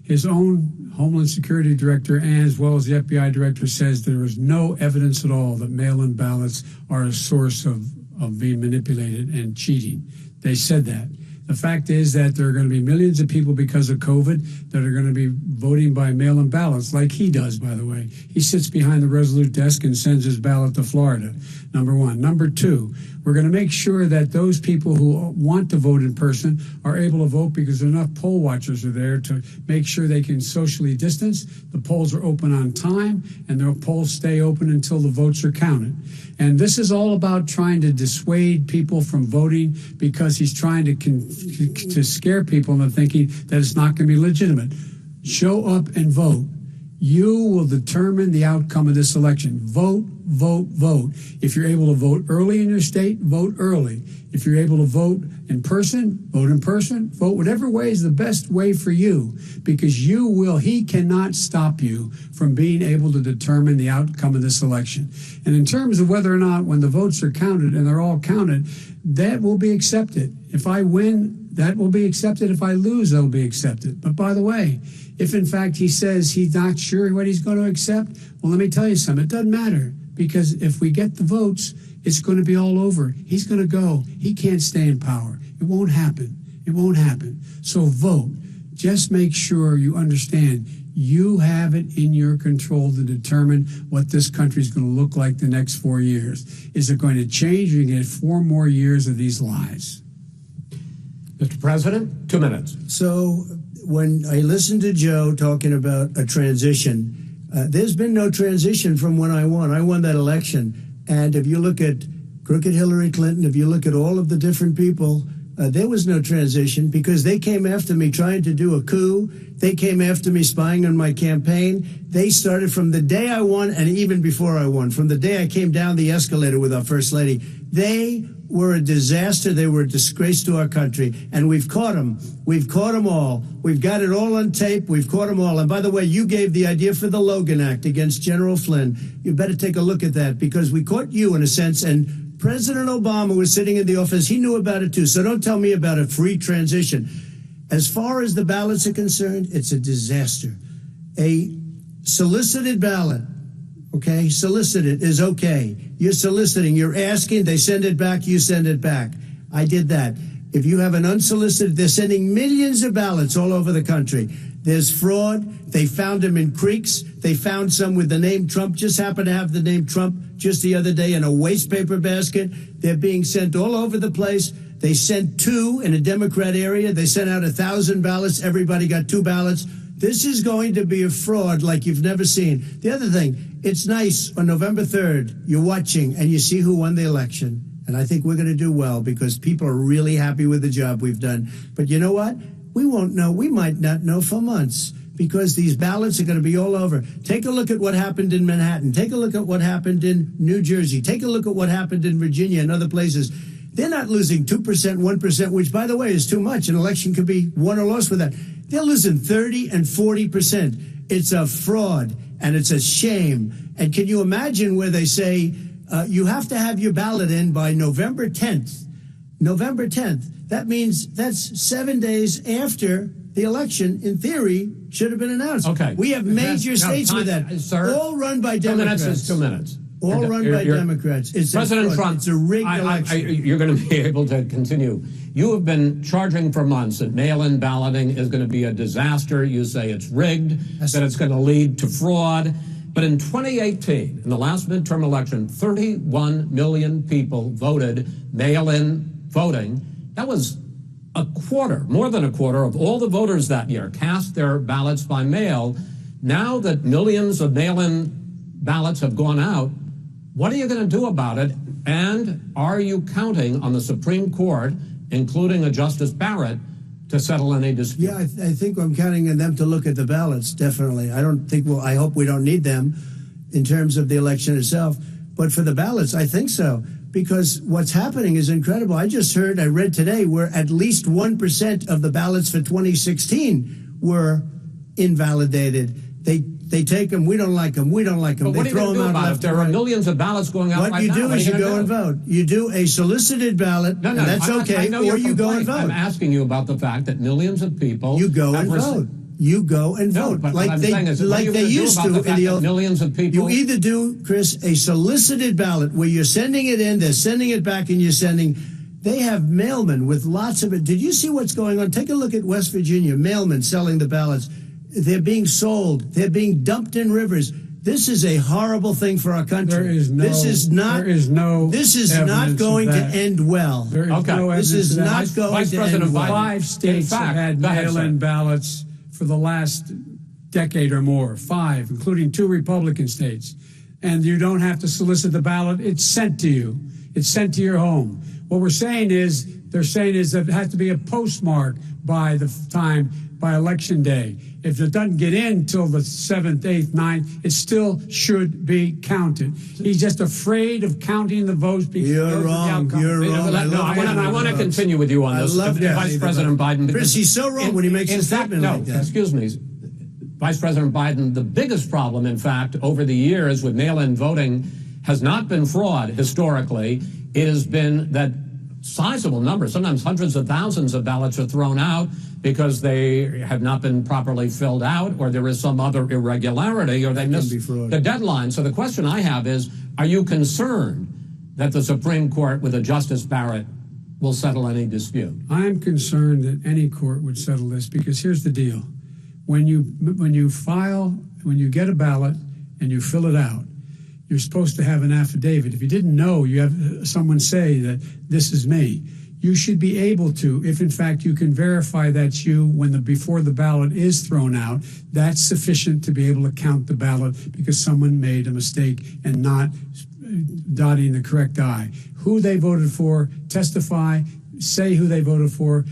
His own Homeland Security Director, and as well as the FBI Director, says there is no evidence at all that mail-in ballots are a source of being manipulated and cheating. They said that. The fact is that there are going to be millions of people because of COVID that are going to be voting by mail-in ballots, like he does, by the way. He sits behind the Resolute desk and sends his ballot to Florida, number one. Number two, We're going to make sure that those people who want to vote in person are able to vote because enough poll watchers are there to make sure they can socially distance. The polls are open on time, and the polls stay open until the votes are counted. And this is all about trying to dissuade people from voting because he's trying to scare people into thinking that it's not going to be legitimate. Show up and vote. You will determine the outcome of this election. Vote, vote, vote. If you're able to vote early in your state, vote early. If you're able to vote in person, vote in person. Vote whatever way is the best way for you, because he cannot stop you from being able to determine the outcome of this election. And in terms of whether or not when the votes are counted, and they're all counted, that will be accepted. If I win, that will be accepted. If I lose, that will be accepted. But by the way, if in fact he says he's not sure what he's going to accept, well, let me tell you something. It doesn't matter, because if we get the votes, it's going to be all over. He's going to go. He can't stay in power. It won't happen. It won't happen. So vote. Just make sure you understand you have it in your control to determine what this country is going to look like the next 4 years. Is it going to change, or you get 4 more years of these lies? Mr. President, 2 minutes. So when I listened to Joe talking about a transition, there's been no transition from when I won. I won that election. And if you look at crooked Hillary Clinton, if you look at all of the different people, there was no transition, because they came after me trying to do a coup. They came after me spying on my campaign. They started from the day I won, and even before I won, from the day I came down the escalator with our First Lady. They were a disaster. They were a disgrace to our country. And we've caught them. We've caught them all. We've got it all on tape. We've caught them all. And by the way, you gave the idea for the Logan Act against General Flynn. You better take a look at that, because we caught you in a sense. And President Obama was sitting in the office. He knew about it too. So don't tell me about a free transition. As far as the ballots are concerned, it's a disaster. A solicited ballot, okay, solicited is okay. You're soliciting, you're asking, they send it back, you send it back. I did that. If you have an unsolicited, they're sending millions of ballots all over the country. There's fraud. They found them in creeks. They found some with the name Trump, just happened to have the name Trump just the other day in a waste paper basket. They're being sent all over the place. They sent 2 in a Democrat area. They sent out 1,000 ballots. Everybody got 2 ballots. This is going to be a fraud like you've never seen. The other thing, it's nice on November 3rd, you're watching and you see who won the election. And I think we're going to do well, because people are really happy with the job we've done. But you know what? We won't know. We might not know for months, because these ballots are going to be all over. Take a look at what happened in Manhattan. Take a look at what happened in New Jersey. Take a look at what happened in Virginia and other places. They're not losing 2%, 1%, which, by the way, is too much. An election could be won or lost with that. They're losing 30 and 40%. It's a fraud, and it's a shame. And can you imagine where they say you have to have your ballot in by November 10th? November 10th. That means that's 7 days after the election, in theory, should have been announced. Okay. We have major states with that. Sir, all run by Democrats. 2 minutes is 2 minutes. All run by Democrats. It's President Trump, it's a rigged election. you're going to be able to continue. You have been charging for months that mail-in balloting is going to be a disaster. You say it's rigged, that it's going to lead to fraud. But in 2018, in the last midterm election, 31 million people voted mail-in voting. That was a quarter, more than a quarter of all the voters that year cast their ballots by mail. Now that millions of mail-in ballots have gone out, what are you going to do about it? And are you counting on the Supreme Court, including a Justice Barrett, to settle any dispute? Yeah, I think I'm counting on them to look at the ballots, definitely. I hope we don't need them in terms of the election itself. But for the ballots, I think so. Because what's happening is incredible. I read today, where at least 1% of the ballots for 2016 were invalidated. They take them, we don't like them, we don't like them. But they throw them out left. If there are millions of ballots going out what you do is you go and vote. You do a solicited ballot, and that's okay, or you go and vote. I'm asking you about the fact that millions of people... You go and vote. You go and vote. But like they used to in the old... Millions of people... You either do, Chris, a solicited ballot where you're sending it in, they're sending it back, and you're sending... They have mailmen with lots of it. Did you see what's going on? Take a look at West Virginia, mailmen selling the ballots. They're being sold. They're being dumped in rivers. This is a horrible thing for our country. There is no. This is not. There is no. This is not evidence going of to that. end well. There is Okay. no This evidence is of that. not going Vice to President end well. Biden- 5 states In fact, have had go ahead, mail-in sir. ballots for the last decade or more. 5, including 2 Republican states. And you don't have to solicit the ballot. It's sent to you. It's sent to your home. What we're saying is, they're saying is that it has to be a postmark by election day. If it doesn't get in till the 7th, 8th, 9th, it still should be counted. He's just afraid of counting the votes because You're those are the wrong. outcome. You're wrong. I want to continue with you on I this, love that. Vice President Biden. Chris, he's so wrong when he makes a statement no, like that. excuse me, Vice President Biden. The biggest problem, in fact, over the years with mail-in voting has not been fraud historically. It has been that sizable numbers, sometimes hundreds of thousands of ballots are thrown out because they have not been properly filled out, or there is some other irregularity, or they missed the deadline. So the question I have is, are you concerned that the Supreme Court with a Justice Barrett will settle any dispute? I'm concerned that any court would settle this because here's the deal. When you get a ballot and you fill it out, you're supposed to have an affidavit. If you didn't know, you have someone say that this is me. You should be able to, if in fact you can verify that's you before the ballot is thrown out, that's sufficient to be able to count the ballot because someone made a mistake and not dotting the correct I. Who they voted for, testify, say who they voted for,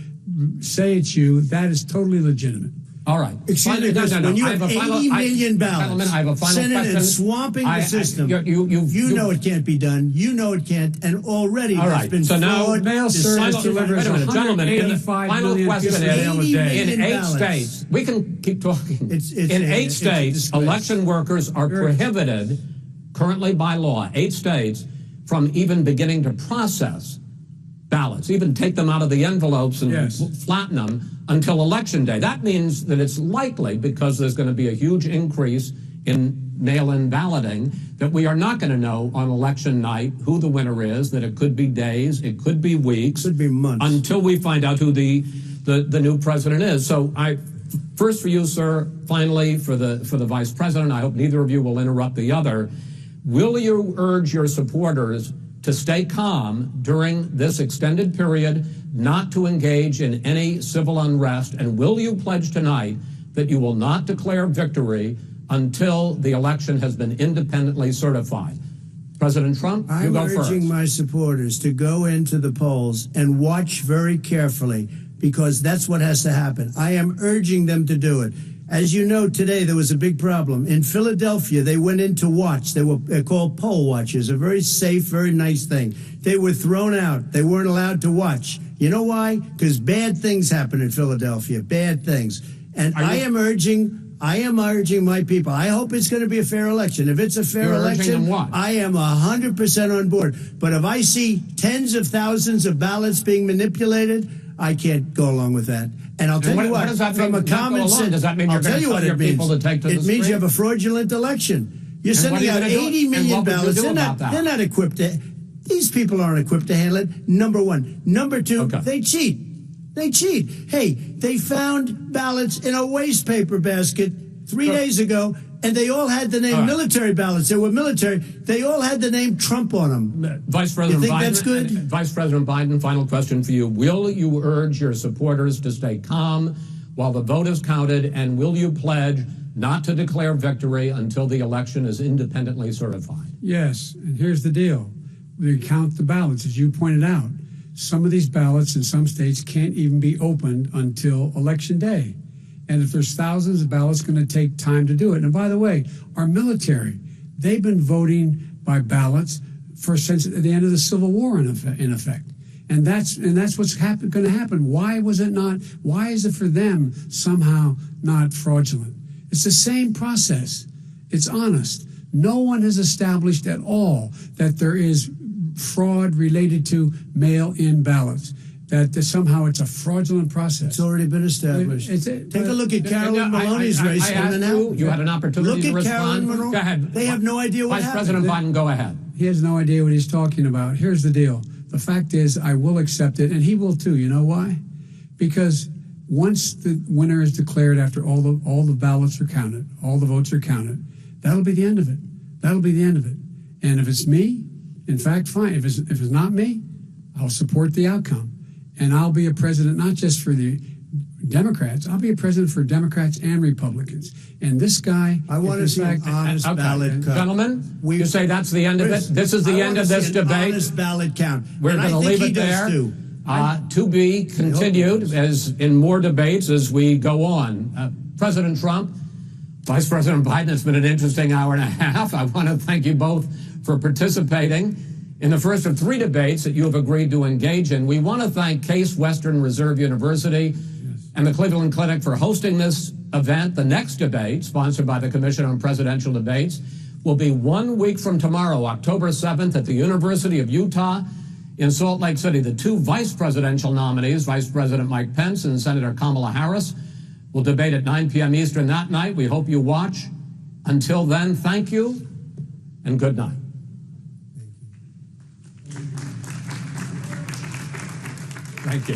say it's you. That is totally legitimate. All right. Excuse me, Chris, when you have 80 million ballots, I have a final Senate question. and swamping the system, you know it can't be done. You know it can't, and already all there's right. been So now, fraud. mail service delivers wait a minute, gentlemen. In the 185 final million question pieces of mail a day. in 8 ballots. states, we can keep talking. In 8 states, election workers are prohibited currently by law. 8 states from even beginning to process ballots, even take them out of the envelopes and flatten them until election day. That means that it's likely, because there's going to be a huge increase in mail-in balloting, that we are not going to know on election night who the winner is, that it could be days, it could be weeks, could be months, until we find out who the new president is. So first for you, sir, finally for the vice president, I hope neither of you will interrupt the other. Will you urge your supporters to stay calm during this extended period, not to engage in any civil unrest? And will you pledge tonight that you will not declare victory until the election has been independently certified? President Trump, you go first. I'm urging my supporters to go into the polls and watch very carefully, because that's what has to happen. I am urging them to do it. As you know, today there was a big problem. In Philadelphia, they went in to watch. They were called poll watchers, a very safe, very nice thing. They were thrown out. They weren't allowed to watch. You know why? Because bad things happen in Philadelphia, bad things. And I am urging my people. I hope it's going to be a fair election. If it's a fair election, I am 100% on board. But if I see tens of thousands of ballots being manipulated, I can't go along with that. And I'll tell you what, from a common sense, does that mean you're going to tell your people to take to the street? It means you have a fraudulent election. You're sending out 80 million ballots. They're not equipped to. These people aren't equipped to handle it. Number one. Number two, they cheat. They cheat. Hey, they found ballots in a waste paper basket 3 days ago, and they all had the name military ballots. They were military. They all had the name Trump on them. Vice President you think Biden, that's good? Vice President Biden, final question for you. Will you urge your supporters to stay calm while the vote is counted, and will you pledge not to declare victory until the election is independently certified? Yes, and here's the deal. We count the ballots, as you pointed out. Some of these ballots in some states can't even be opened until Election Day. And if there's thousands of ballots, it's going to take time to do it. And by the way, our military, they've been voting by ballots since the end of the Civil War, in effect. And that's what's going to happen. Why is it for them somehow not fraudulent? It's the same process. It's honest. No one has established at all that there is fraud related to mail-in ballots, that somehow it's a fraudulent process. It's already been established. Take a look at Carolyn Maloney's race. You had an opportunity to respond. Look at Carolyn Maloney. Go ahead. They have no idea what happened. Vice President Biden, go ahead. He has no idea what he's talking about. Here's the deal. The fact is, I will accept it, and he will too. You know why? Because once the winner is declared, after all the ballots are counted, all the votes are counted, That'll be the end of it. That'll be the end of it. And if it's me, in fact, fine. If it's not me, I'll support the outcome. And I'll be a president not just for the Democrats. I'll be a president for Democrats and Republicans. And this guy, I want to see an honest ballot count. Gentlemen, you say that's the end of it? This is the end of this debate? Honest ballot count. We're going to leave it there. To be continued as in more debates as we go on. President Trump, Vice President Biden, it's been an interesting hour and a half. I want to thank you both for participating in the first of 3 debates that you have agreed to engage in. We want to thank Case Western Reserve University and the Cleveland Clinic for hosting this event. The next debate, sponsored by the Commission on Presidential Debates, will be 1 week from tomorrow, October 7th, at the University of Utah in Salt Lake City. The 2 vice presidential nominees, Vice President Mike Pence and Senator Kamala Harris, will debate at 9 p.m. Eastern that night. We hope you watch. Until then, thank you and good night. Thank you.